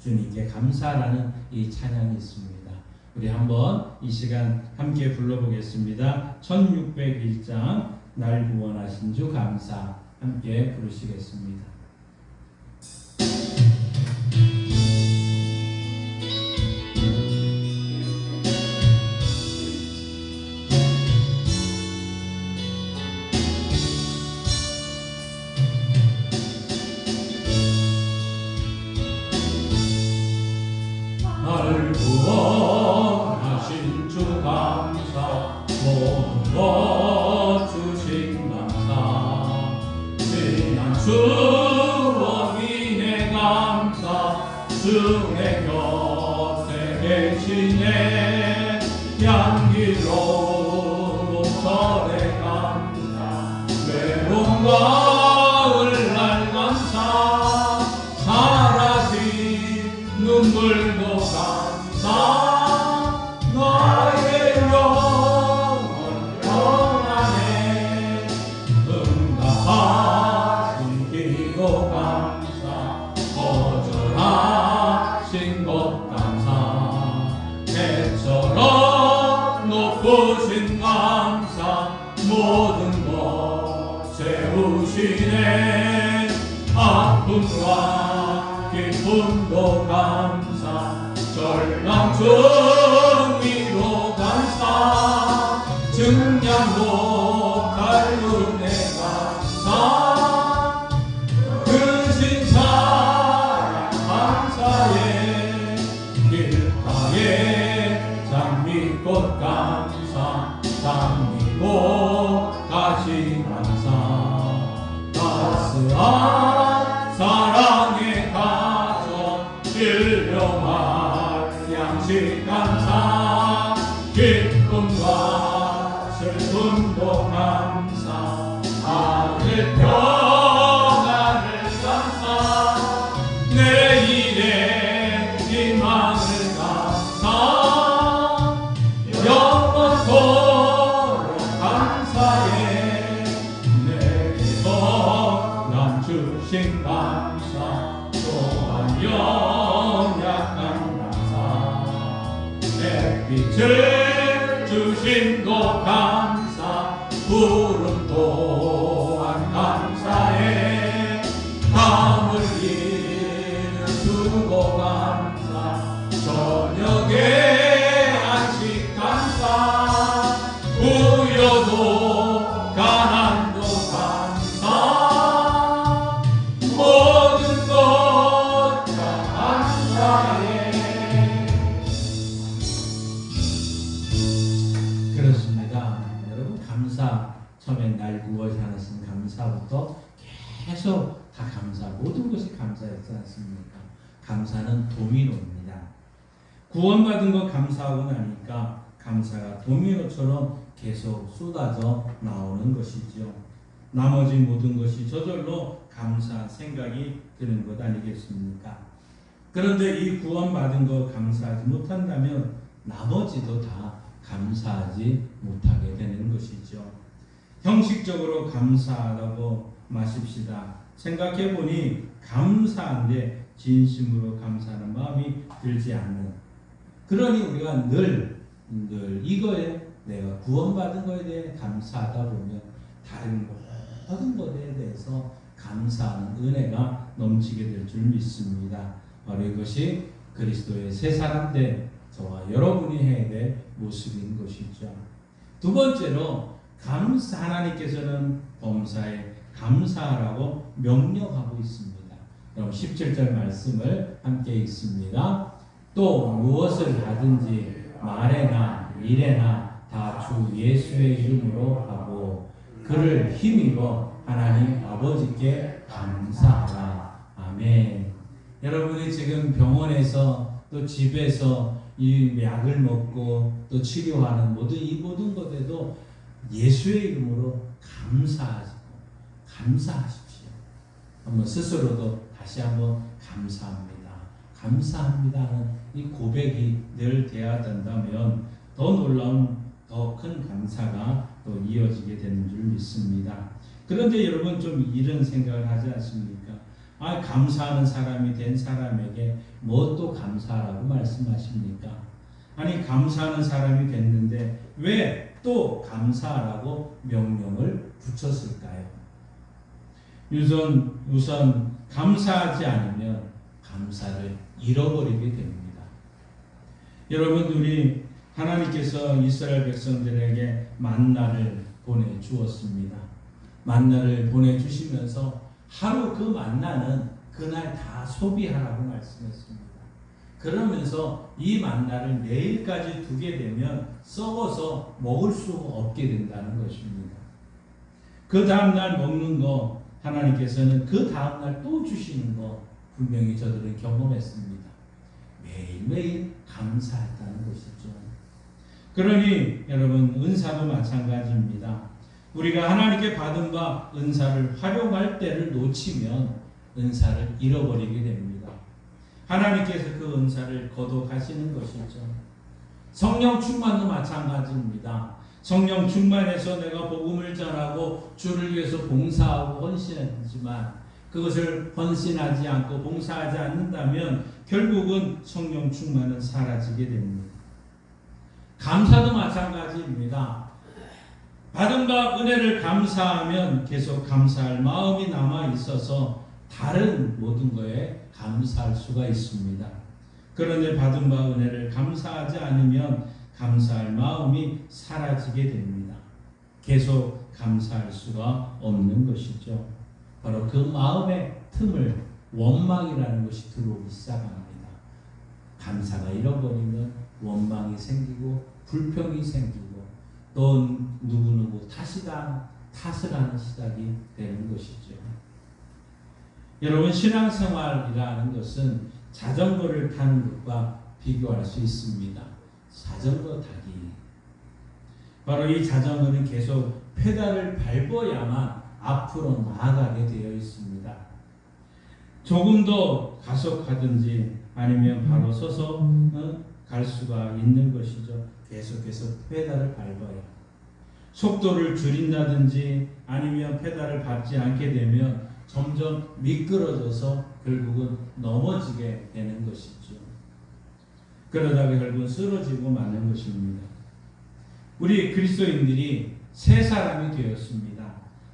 주님께 감사라는 이 찬양이 있습니다. 우리 한번 이 시간 함께 불러보겠습니다. 1601장 날 구원하신 주 감사 함께 부르시겠습니다. 날 구원하신 주 감사, 모든 것 주신 감사, 지난 추억 인해 감사, 주의 곁에 계시네, 향기로운 목설의 감사, 외로움과 눈물도 감사 나의 영혼 평안해 응답하신 기도 감사 거절하신 것 감사 해처럼 높으신 감사 모든 것 세우시네 아픔과 기쁨도 감사 절망 정의로 감사 증량 못할 은혜 감사 크신 사랑 감사해 길가에 장미꽃 감사 장미꽃 가시 감사 따스한 사랑의 가정 일용할 양식 감사 기쁨과 슬픔도 감사 아들 평안을 감사 내일의 희망을 감사 영원토록 감사해 내게서 난 주신 감사 또한 연약한 감사 햇빛을 주심도 감사 구름 또한 감사해 땀 흘리는 수고 감사 저녁에 안식 감사 부여도 가난도 감사 모든 것 다 감사해. 그렇습니다. 여러분 감사 처음에 날 구원하신 감사부터 계속 다 감사 모든 것이 감사였지 않습니까? 감사는 도미노입니다. 구원받은 것 감사하고 나니까 감사가 도미노처럼 계속 쏟아져 나오는 것이죠. 나머지 모든 것이 저절로 감사 생각이 드는 것 아니겠습니까? 그런데 이 구원받은 것 감사하지 못한다면 나머지도 다 감사하지 못하게 되는 것이죠. 형식적으로 감사하다고 마십시다. 생각해보니 감사한데 진심으로 감사하는 마음이 들지 않는, 그러니 우리가 늘 이거에 내가 구원받은 것에 대해 감사하다 보면 다른 모든 것에 대해서 감사하는 은혜가 넘치게 될 줄 믿습니다. 바로 이것이 그리스도의 새 사람 된 저와 여러분이 해야 될 모습인 것이죠. 두 번째로 하나님께서는 범사에 감사하라고 명령하고 있습니다. 그럼 17절 말씀을 함께 읽습니다. 또 무엇을 하든지 말에나 일에나 다 주 예수의 이름으로 하고 그를 힘입어 하나님 아버지께 감사하라. 아멘. 여러분이 지금 병원에서 또 집에서 이 약을 먹고 또 치료하는 이 모든 것에도 예수의 이름으로 감사하십시오. 한번 스스로도 다시 한번 감사합니다는 이 고백이 늘 돼야 된다면 더 놀라운 더 큰 감사가 또 이어지게 되는 줄 믿습니다. 그런데 여러분 좀 이런 생각을 하지 않습니까? 감사하는 사람이 된 사람에게 뭐 또 감사하라고 말씀하십니까? 아니 감사하는 사람이 됐는데 왜 또 감사하라고 명령을 붙였을까요? 우선 감사하지 않으면 감사를 잃어버리게 됩니다. 여러분 우리 하나님께서 이스라엘 백성들에게 만나를 보내주었습니다. 만나를 보내주시면서 하루 그 만나는 그날 다 소비하라고 말씀했습니다. 그러면서 이 만나를 내일까지 두게 되면 썩어서 먹을 수 없게 된다는 것입니다. 그 다음날 먹는 거 하나님께서는 그 다음날 또 주시는 거 분명히 저들은 경험했습니다. 매일매일 감사했다는 것이죠. 그러니 여러분 은사도 마찬가지입니다. 우리가 하나님께 받은 바 은사를 활용할 때를 놓치면 은사를 잃어버리게 됩니다. 하나님께서 그 은사를 거둬가시는 것이죠. 성령 충만도 마찬가지입니다. 성령 충만해서 내가 복음을 전하고 주를 위해서 봉사하고 헌신하지만 그것을 헌신하지 않고 봉사하지 않는다면 결국은 성령 충만은 사라지게 됩니다. 감사도 마찬가지입니다. 받은 바 은혜를 감사하면 계속 감사할 마음이 남아 있어서 다른 모든 것에 감사할 수가 있습니다. 그런데 받은 바 은혜를 감사하지 않으면 감사할 마음이 사라지게 됩니다. 계속 감사할 수가 없는 것이죠. 바로 그 마음의 틈을 원망이라는 것이 들어오기 시작합니다. 감사가 잃어버리면 원망이 생기고 불평이 생기고 또 누구누구 탓을 하는 시작이 되는 것이죠. 여러분, 신앙생활이라는 것은 자전거를 타는 것과 비교할 수 있습니다. 자전거 타기. 바로 이 자전거는 계속 페달을 밟아야만 앞으로 나아가게 되어 있습니다. 조금 더 가속하든지 아니면 바로 서서 갈 수가 있는 것이죠. 계속해서 페달을 밟아야. 속도를 줄인다든지 아니면 페달을 밟지 않게 되면 점점 미끄러져서 결국은 넘어지게 되는 것이죠. 그러다가 결국은 쓰러지고 마는 것입니다. 우리 그리스도인들이 새 사람이 되었습니다.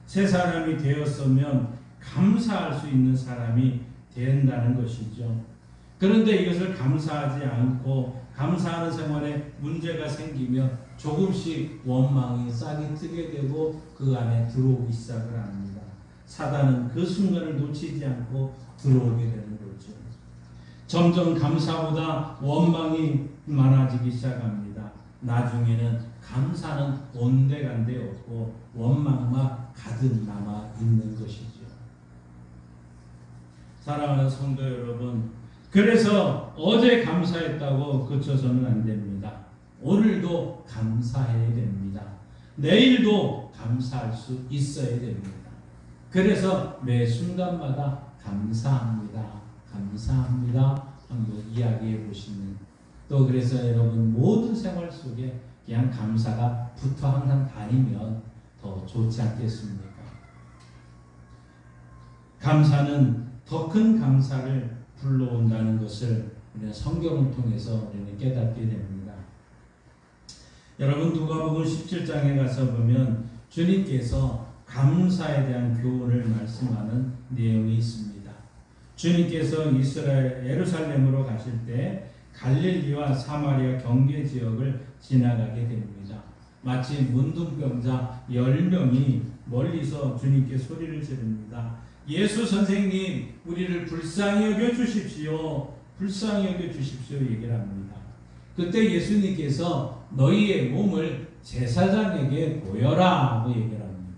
새 사람이 되었으면 감사할 수 있는 사람이 된다는 것이죠. 그런데 이것을 감사하지 않고 감사하는 생활에 문제가 생기면 조금씩 원망이 싹이 트게 되고 그 안에 들어오기 시작을 합니다. 사단은 그 순간을 놓치지 않고 들어오게 되는 거죠. 점점 감사보다 원망이 많아지기 시작합니다. 나중에는 감사는 온데간데 없고 원망만 가득 남아 있는 것이죠. 사랑하는 성도 여러분, 그래서 어제 감사했다고 그쳐서는 안 됩니다. 오늘도 감사해야 됩니다. 내일도 감사할 수 있어야 됩니다. 그래서 매 순간마다 감사합니다. 감사합니다. 한번 이야기해 보시는. 또 그래서 여러분 모든 생활 속에 그냥 감사가 붙어 항상 다니면 더 좋지 않겠습니까? 감사는 더 큰 감사를 불러온다는 것을 우리는 성경을 통해서 우리는 깨닫게 됩니다. 여러분, 누가복음 17장에 가서 보면 주님께서 감사에 대한 교훈을 말씀하는 내용이 있습니다. 주님께서 이스라엘 예루살렘으로 가실 때 갈릴리와 사마리아 경계 지역을 지나가게 됩니다. 마치 문둥병자 10명이 멀리서 주님께 소리를 지릅니다. 예수 선생님, 우리를 불쌍히 여겨 주십시오. 불쌍히 여겨 주십시오. 얘기를 합니다. 그때 예수님께서 너희의 몸을 제사장에게 보여라 하고 얘기를 합니다.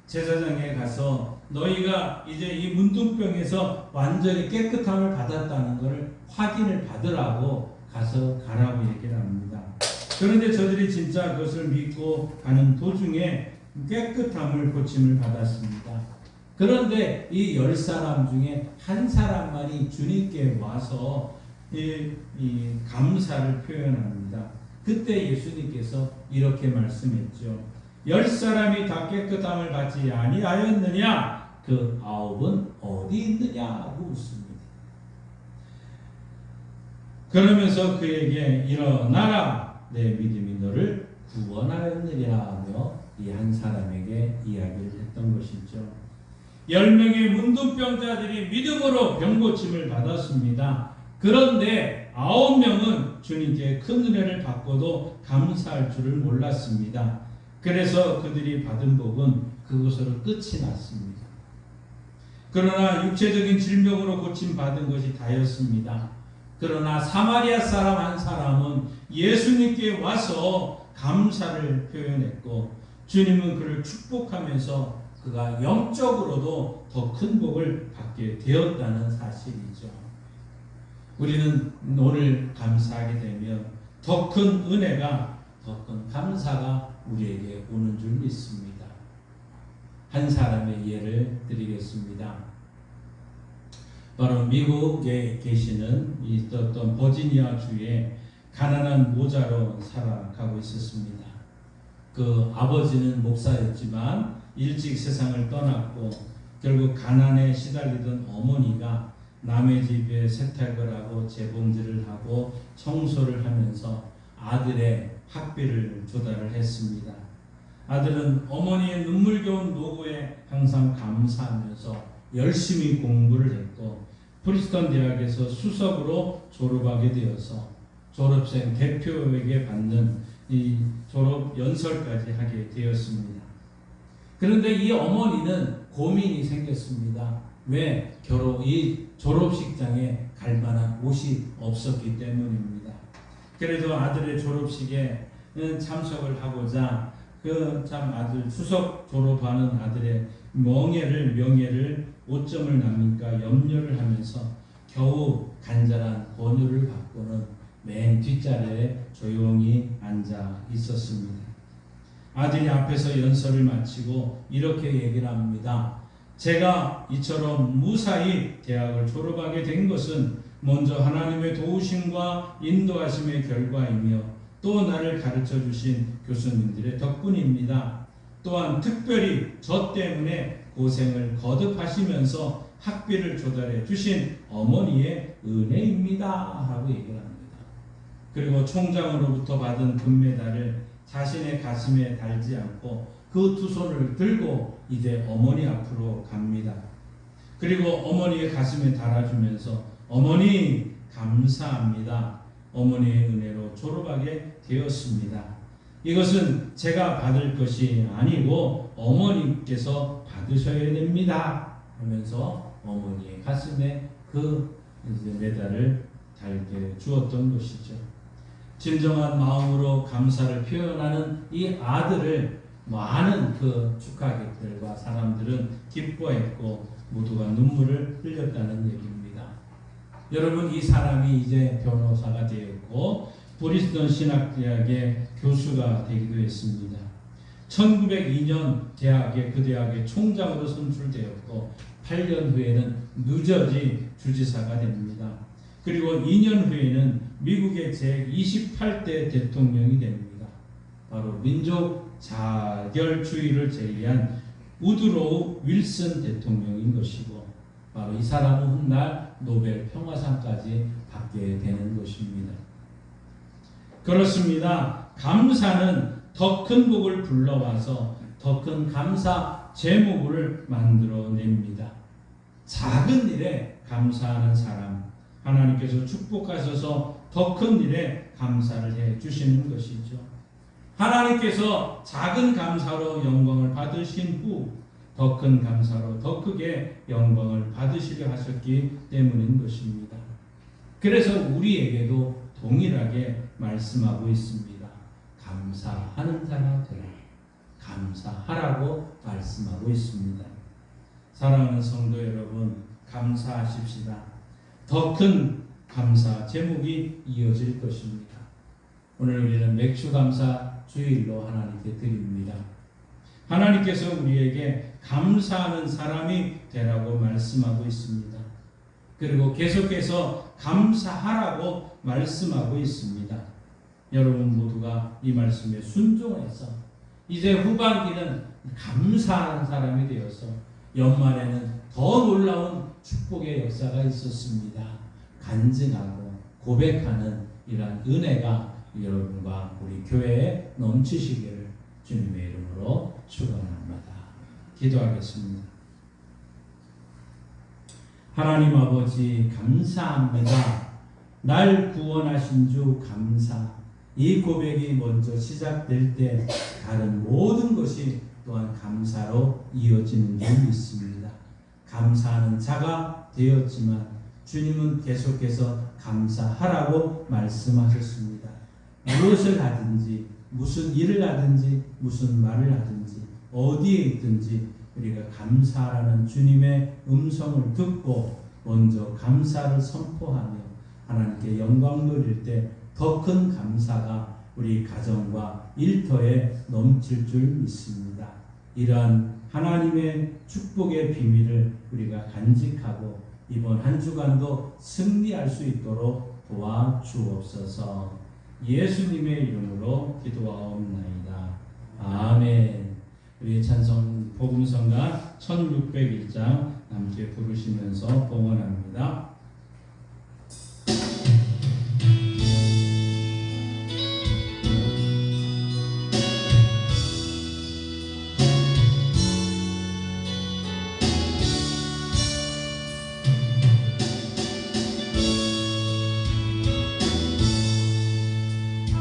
제사장에 가서 너희가 이제 이 문둥병에서 완전히 깨끗함을 받았다는 것을 확인을 받으라고 가라고 얘기를 합니다. 그런데 저들이 진짜 그것을 믿고 가는 도중에 깨끗함을 고침을 받았습니다. 그런데 이 10사람 중에 한 사람만이 주님께 와서 이 감사를 표현합니다. 그때 예수님께서 이렇게 말씀했죠. 10사람이 다 깨끗함을 받지 아니하였느냐? 그 9은 어디 있느냐고 묻습니다. 그러면서 그에게 일어나라, 내 믿음이 너를 구원하였느니라 하며 이 한 사람에게 이야기를 했던 것이죠. 10명의 문둥병자들이 믿음으로 병고침을 받았습니다. 그런데 9명은 주님께 큰 은혜를 받고도 감사할 줄을 몰랐습니다. 그래서 그들이 받은 복은 그것으로 끝이 났습니다. 그러나 육체적인 질병으로 고침받은 것이 다였습니다. 그러나 사마리아 사람 한 사람은 예수님께 와서 감사를 표현했고 주님은 그를 축복하면서 그가 영적으로도 더 큰 복을 받게 되었다는 사실이죠. 우리는 오늘 감사하게 되면 더 큰 은혜가, 더 큰 감사가 우리에게 오는 줄 믿습니다. 한 사람의 예를 드리겠습니다. 바로 미국에 계시는 있었던 버지니아 주에 가난한 모자로 살아가고 있었습니다. 그 아버지는 목사였지만 일찍 세상을 떠났고 결국 가난에 시달리던 어머니가 남의 집에 세탁을 하고 재봉질을 하고 청소를 하면서 아들의 학비를 조달을 했습니다. 아들은 어머니의 눈물겨운 노고에 항상 감사하면서 열심히 공부를 했고 프리스턴 대학에서 수석으로 졸업하게 되어서 졸업생 대표에게 받는 이 졸업 연설까지 하게 되었습니다. 그런데 이 어머니는 고민이 생겼습니다. 왜? 이 졸업식장에 갈 만한 옷이 없었기 때문입니다. 그래도 아들의 졸업식에 참석을 하고자 아들 수석 졸업하는 아들의 명예를 5점을 남니까 염려를 하면서 겨우 간절한 권유를 받고는 맨 뒷자리에 조용히 앉아 있었습니다. 아들이 앞에서 연설을 마치고 이렇게 얘기를 합니다. 제가 이처럼 무사히 대학을 졸업하게 된 것은 먼저 하나님의 도우심과 인도하심의 결과이며 또 나를 가르쳐 주신 교수님들의 덕분입니다. 또한 특별히 저 때문에 고생을 거듭하시면서 학비를 조달해 주신 어머니의 은혜입니다. 라고 얘기를 합니다. 그리고 총장으로부터 받은 금메달을 자신의 가슴에 달지 않고 그 두 손을 들고 이제 어머니 앞으로 갑니다. 그리고 어머니의 가슴에 달아주면서 어머니 감사합니다. 어머니의 은혜로 졸업하게 되었습니다. 이것은 제가 받을 것이 아니고 어머니께서 받으셔야 됩니다. 하면서 어머니의 가슴에 그 메달을 달게 주었던 것이죠. 진정한 마음으로 감사를 표현하는 이 아들을 많은 그 축하객들과 사람들은 기뻐했고 모두가 눈물을 흘렸다는 얘기입니다. 여러분, 이 사람이 이제 변호사가 되었고 브리스턴 신학대학의 교수가 되기도 했습니다. 1902년 그 대학의 총장으로 선출되었고 8년 후에는 뉴저지 주지사가 됩니다. 그리고 2년 후에는 미국의 제28대 대통령이 됩니다. 바로 민족 자결주의를 제의한 우드로우 윌슨 대통령인 것이고 바로 이 사람은 훗날 노벨 평화상까지 받게 되는 것입니다. 그렇습니다. 감사는 더 큰 복을 불러와서 더 큰 감사 제목을 만들어냅니다. 작은 일에 감사하는 사람, 하나님께서 축복하셔서 더 큰 일에 감사를 해 주시는 것이죠. 하나님께서 작은 감사로 영광을 받으신 후 더 큰 감사로 더 크게 영광을 받으시려 하셨기 때문인 것입니다. 그래서 우리에게도 동일하게 말씀하고 있습니다. 감사하는 자가 되라. 감사하라고 말씀하고 있습니다. 사랑하는 성도 여러분, 감사하십시다. 더 큰 감사 제목이 이어질 것입니다. 오늘 우리는 맥주감사 주일로 하나님께 드립니다. 하나님께서 우리에게 감사하는 사람이 되라고 말씀하고 있습니다. 그리고 계속해서 감사하라고 말씀하고 있습니다. 여러분 모두가 이 말씀에 순종해서 이제 후반기는 감사하는 사람이 되어서 연말에는 더 놀라운 축복의 역사가 있었습니다. 간증하고 고백하는 이러한 은혜가 여러분과 우리 교회에 넘치시기를 주님의 이름으로 축원합니다. 기도하겠습니다. 하나님 아버지 감사합니다. 날 구원하신 주 감사. 이 고백이 먼저 시작될 때 다른 모든 것이 또한 감사로 이어지는 줄 믿습니다. 감사하는 자가 되었지만 주님은 계속해서 감사하라고 말씀하셨습니다. 무엇을 하든지 무슨 일을 하든지 무슨 말을 하든지 어디에 있든지 우리가 감사하라는 주님의 음성을 듣고 먼저 감사를 선포하며 하나님께 영광 돌릴 때 더 큰 감사가 우리 가정과 일터에 넘칠 줄 믿습니다. 이러한 하나님의 축복의 비밀을 우리가 간직하고 이번 한 주간도 승리할 수 있도록 도와주옵소서. 예수님의 이름으로 기도하옵나이다. 아멘. 우리 찬송 복음성가 1601장 함께 부르시면서 봉헌합니다.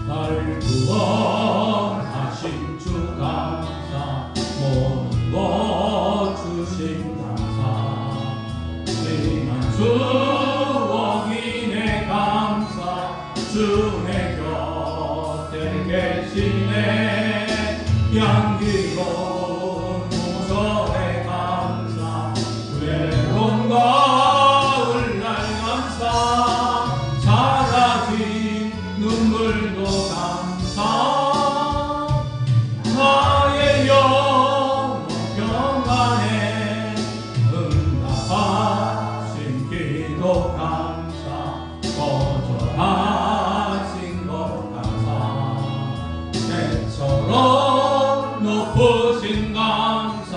날 구원하신 주 감사, 모든 것 주신 감사, 지난 추억이네 감사, 주의 곁에 계시네, 향기로운 무서의 감사, 외로운 가을날 감사, 사라진 눈물도 감사, 나의 영혼 평안에 응답하신 기도 감사, 거절하신 것 감사, 내처럼 높으신 감사,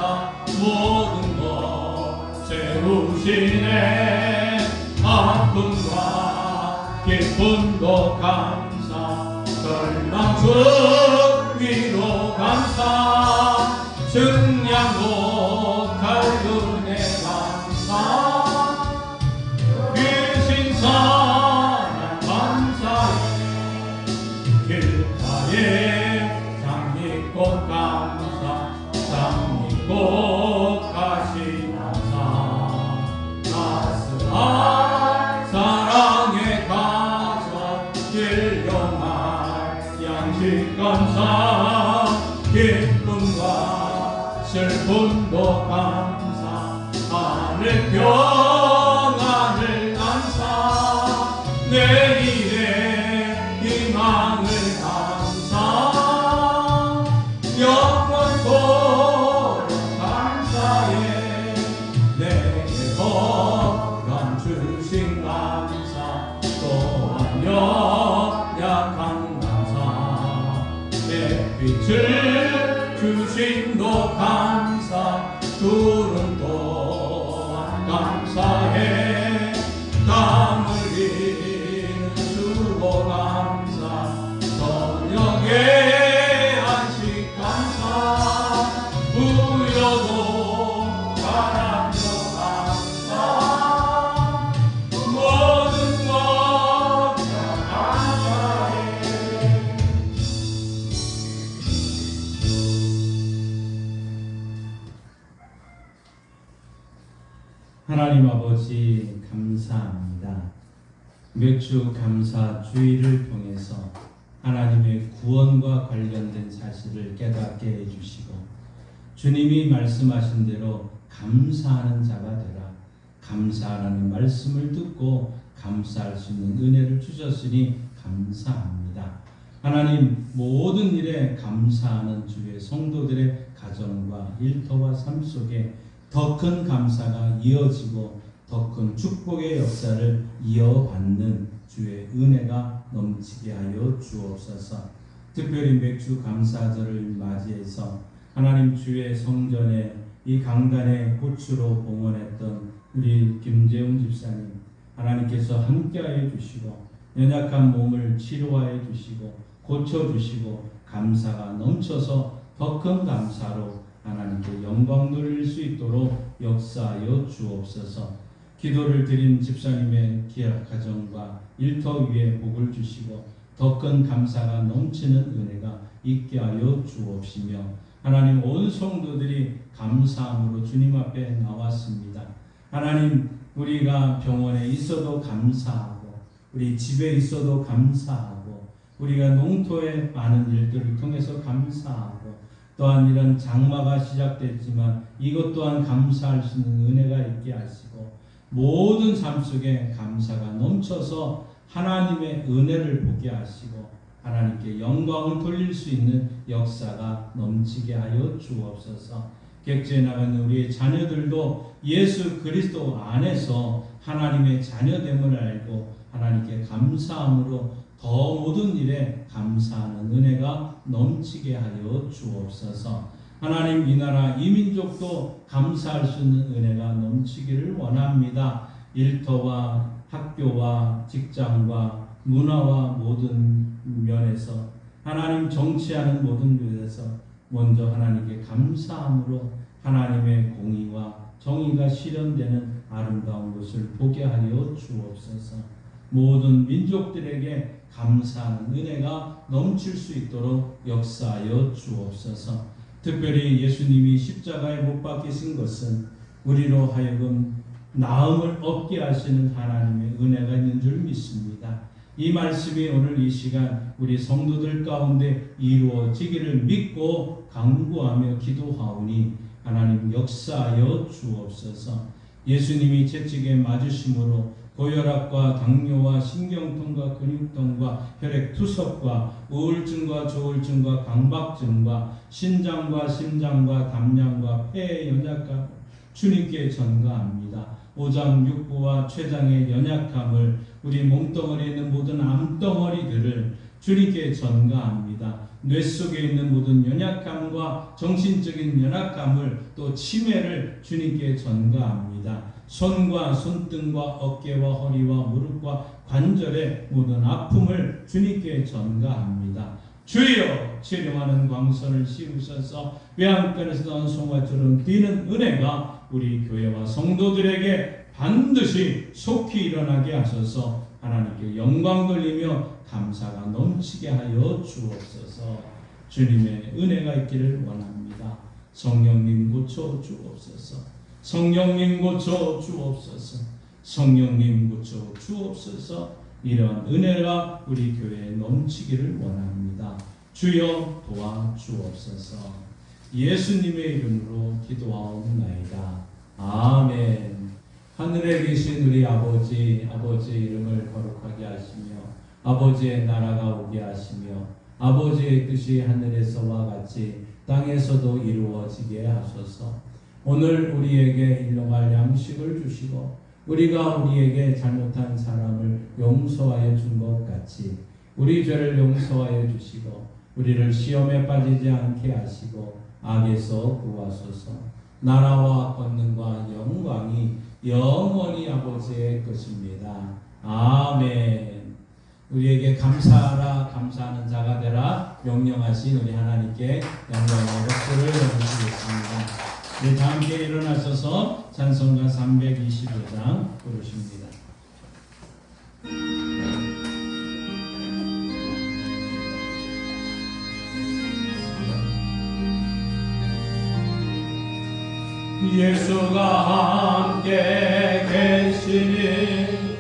모든 것 채우시네, 아픔과 기쁨도 감사, 절망 주위로 감사, 증량 못할 은혜 감사, 귀신 사랑 감사해, 길가에 장미꽃 감사, 장미꽃 가시 감사, 따스한 사랑의 감사, 일용할 양식 감사, 기쁨과 슬픔도 감사, 하늘 평안을 감사, 내일의 희망을 감사, 영원토록 감사해, 내게 건강 주신 감사, 또한 연약한 감사, 내 빛을 주심도 감사, 구름 또한 감사해, 땀 흘리는 수고 감사, 저녁에 안식 감사, 우여도 바람도 감사, 모든 것 감사해. 하나님 아버지 감사합니다. 맥주 감사 주의를 통해서 하나님의 구원과 관련된 사실을 깨닫게 해주시고, 주님이 말씀하신 대로 감사하는 자가 되라, 감사하라는 말씀을 듣고 감사할 수 있는 은혜를 주셨으니 감사합니다. 하나님, 모든 일에 감사하는 주의 성도들의 가정과 일터와 삶 속에 더 큰 감사가 이어지고 더 큰 축복의 역사를 이어받는 주의 은혜가 넘치게 하여 주옵소서. 특별히 맥주 감사절을 맞이해서 하나님 주의 성전에 이 강단에 꽃으로 봉헌했던 우리 김재웅 집사님, 하나님께서 함께하여 주시고 연약한 몸을 치료하여 주시고 고쳐주시고 감사가 넘쳐서 더 큰 감사로 하나님께 영광 돌릴 수 있도록 역사하여 주옵소서. 기도를 드린 집사님의 기약 가정과 일터 위에 복을 주시고 더 큰 감사가 넘치는 은혜가 있게 하여 주옵시며, 하나님 온 성도들이 감사함으로 주님 앞에 나왔습니다. 하나님, 우리가 병원에 있어도 감사하고 우리 집에 있어도 감사하고 우리가 농토의 많은 일들을 통해서 감사하고, 또한 이런 장마가 시작됐지만 이것 또한 감사할 수 있는 은혜가 있게 하시고, 모든 삶 속에 감사가 넘쳐서 하나님의 은혜를 보게 하시고 하나님께 영광을 돌릴 수 있는 역사가 넘치게 하여 주옵소서. 객지에 나가는 우리의 자녀들도 예수 그리스도 안에서 하나님의 자녀됨을 알고 하나님께 감사함으로 더 모든 일에 감사하는 은혜가 넘치게 하여 주옵소서. 하나님, 이 나라 이 민족도 감사할 수 있는 은혜가 넘치기를 원합니다. 일터와 학교와 직장과 문화와 모든 면에서 하나님 정치하는 모든 면에서 먼저 하나님께 감사함으로 하나님의 공의와 정의가 실현되는 아름다운 것을 보게 하여 주옵소서. 모든 민족들에게 감사하는 은혜가 넘칠 수 있도록 역사하여 주옵소서. 특별히 예수님이 십자가에 못 박히신 것은 우리로 하여금 나음을 얻게 하시는 하나님의 은혜가 있는 줄 믿습니다. 이 말씀이 오늘 이 시간 우리 성도들 가운데 이루어지기를 믿고 간구하며 기도하오니 하나님 역사하여 주옵소서. 예수님이 채찍에 맞으심으로 고혈압과 당뇨와 신경통과 근육통과 혈액투석과 우울증과 조울증과 강박증과 신장과 심장과 담량과 폐의 연약함을 주님께 전가합니다. 오장육부와 췌장의 연약함을 우리 몸덩어리에 있는 모든 암덩어리들을 주님께 전가합니다. 뇌 속에 있는 모든 연약함과 정신적인 연약함을 또 치매를 주님께 전가합니다. 손과 손등과 어깨와 허리와 무릎과 관절의 모든 아픔을 주님께 전가합니다. 주여, 치료하는 광선을 씌우셔서 외양간에서 나온 송아처럼 뛰는 은혜가 우리 교회와 성도들에게 반드시 속히 일어나게 하셔서 하나님께 영광 돌리며 감사가 넘치게 하여 주옵소서. 주님의 은혜가 있기를 원합니다. 성령님 고쳐 주옵소서. 성령님 고쳐 주옵소서. 성령님 고쳐 주옵소서. 이러한 은혜가 우리 교회에 넘치기를 원합니다. 주여 도와 주옵소서. 예수님의 이름으로 기도하옵나이다. 아멘. 하늘에 계신 우리 아버지, 아버지의 이름을 거룩하게 하시며 아버지의 나라가 오게 하시며 아버지의 뜻이 하늘에서와 같이 땅에서도 이루어지게 하소서. 오늘 우리에게 일용할 양식을 주시고 우리가 우리에게 잘못한 사람을 용서하여 준 것 같이 우리 죄를 용서하여 주시고 우리를 시험에 빠지지 않게 하시고 악에서 구하소서. 나라와 권능과 영광이 영원히 아버지의 것입니다. 아멘. 우리에게 감사하라, 감사하는 자가 되라 명령하신 우리 하나님께 영광과 박수를 올리시겠습니다. 우리 다 함께 일어나셔서 찬송가 325장 부르십니다. 예수가 함께 계시니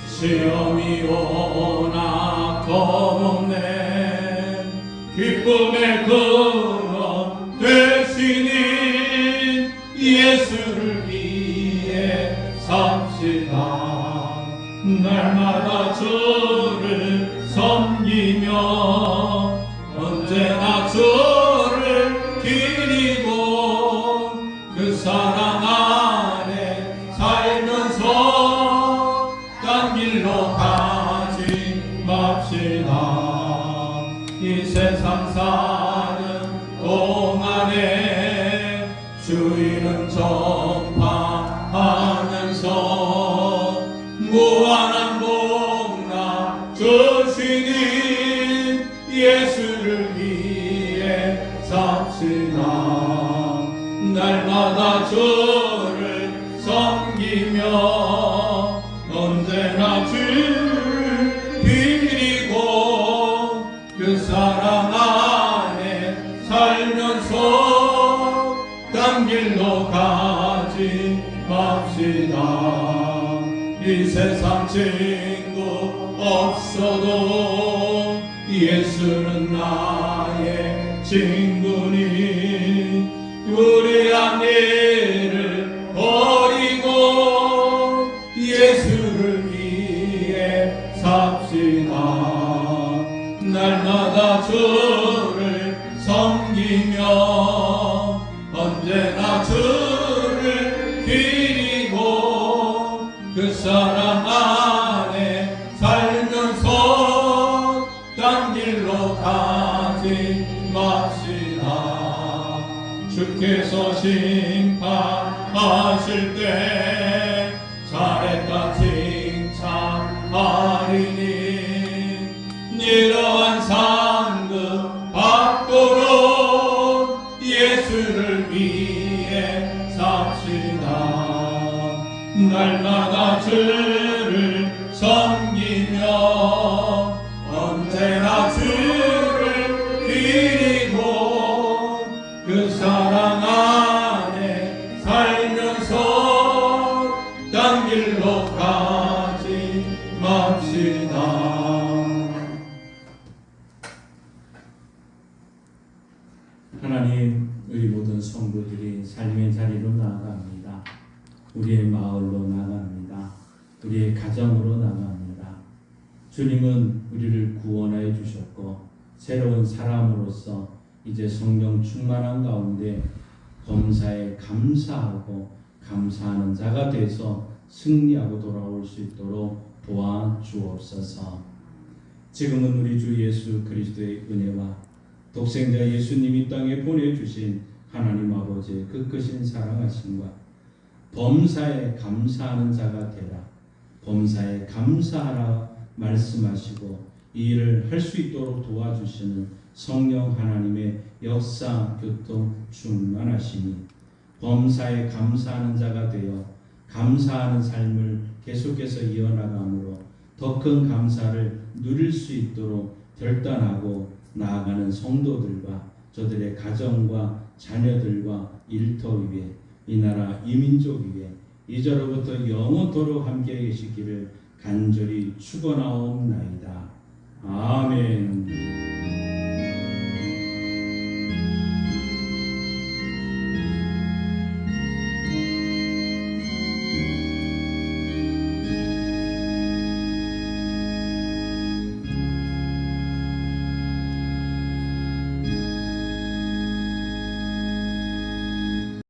시험이 오나 겁없네. 기쁨의 근원 되시니 예수를 위해 삽시다. 날마다 주를 섬기며 언제나 주를 기리고 그 사랑 안에 살면서 딴 길로 가지 맙시다. 이 세상 사는 동안에 주 이름 전파하면서 무한한 복락 주시니 예수를 위해 삽시다. 날마다 주를 섬기며 언제나 주를 비리고 그 사랑 안에 살면서 딴 길로 가지 맙시다. 이 세상 친구 없어도 예수는 나의 친구니 우리 앞일을 버리고 예수를 위해 삽시다. 날마다 주를 섬기며 언제나 맙시다. 주께서 심판하실 때 잘했다 칭찬하리니 이러한 상급 받도록 예수를 위해 삽시다. 날마다 주를 섬기며 언제나 주를 드리고 그 사랑 안에 살면서 딴 길로 가지 맙시다. 하나님, 우리 모든 성도들이 삶의 자리로 나아갑니다. 우리의 마을로 나아갑니다. 우리의 가정으로 나아갑니다. 주님은 우리를 구원해 주셨고 새로운 사람으로서 이제 성령 충만한 가운데 범사에 감사하고 감사하는 자가 돼서 승리하고 돌아올 수 있도록 도와주옵소서. 지금은 우리 주 예수 그리스도의 은혜와 독생자 예수님이 땅에 보내주신 하나님 아버지의 그 크신 사랑하심과 범사에 감사하는 자가 되라, 범사에 감사하라 말씀하시고 이 일을 할 수 있도록 도와주시는 성령 하나님의 역사, 교통, 충만하심이 범사에 감사하는 자가 되어 감사하는 삶을 계속해서 이어나가므로 더 큰 감사를 누릴 수 있도록 결단하고 나아가는 성도들과 저들의 가정과 자녀들과 일터 위에 이 나라 이 민족 위에 이제로부터 영원토록 함께 계시기를 간절히 축원하옵나이다.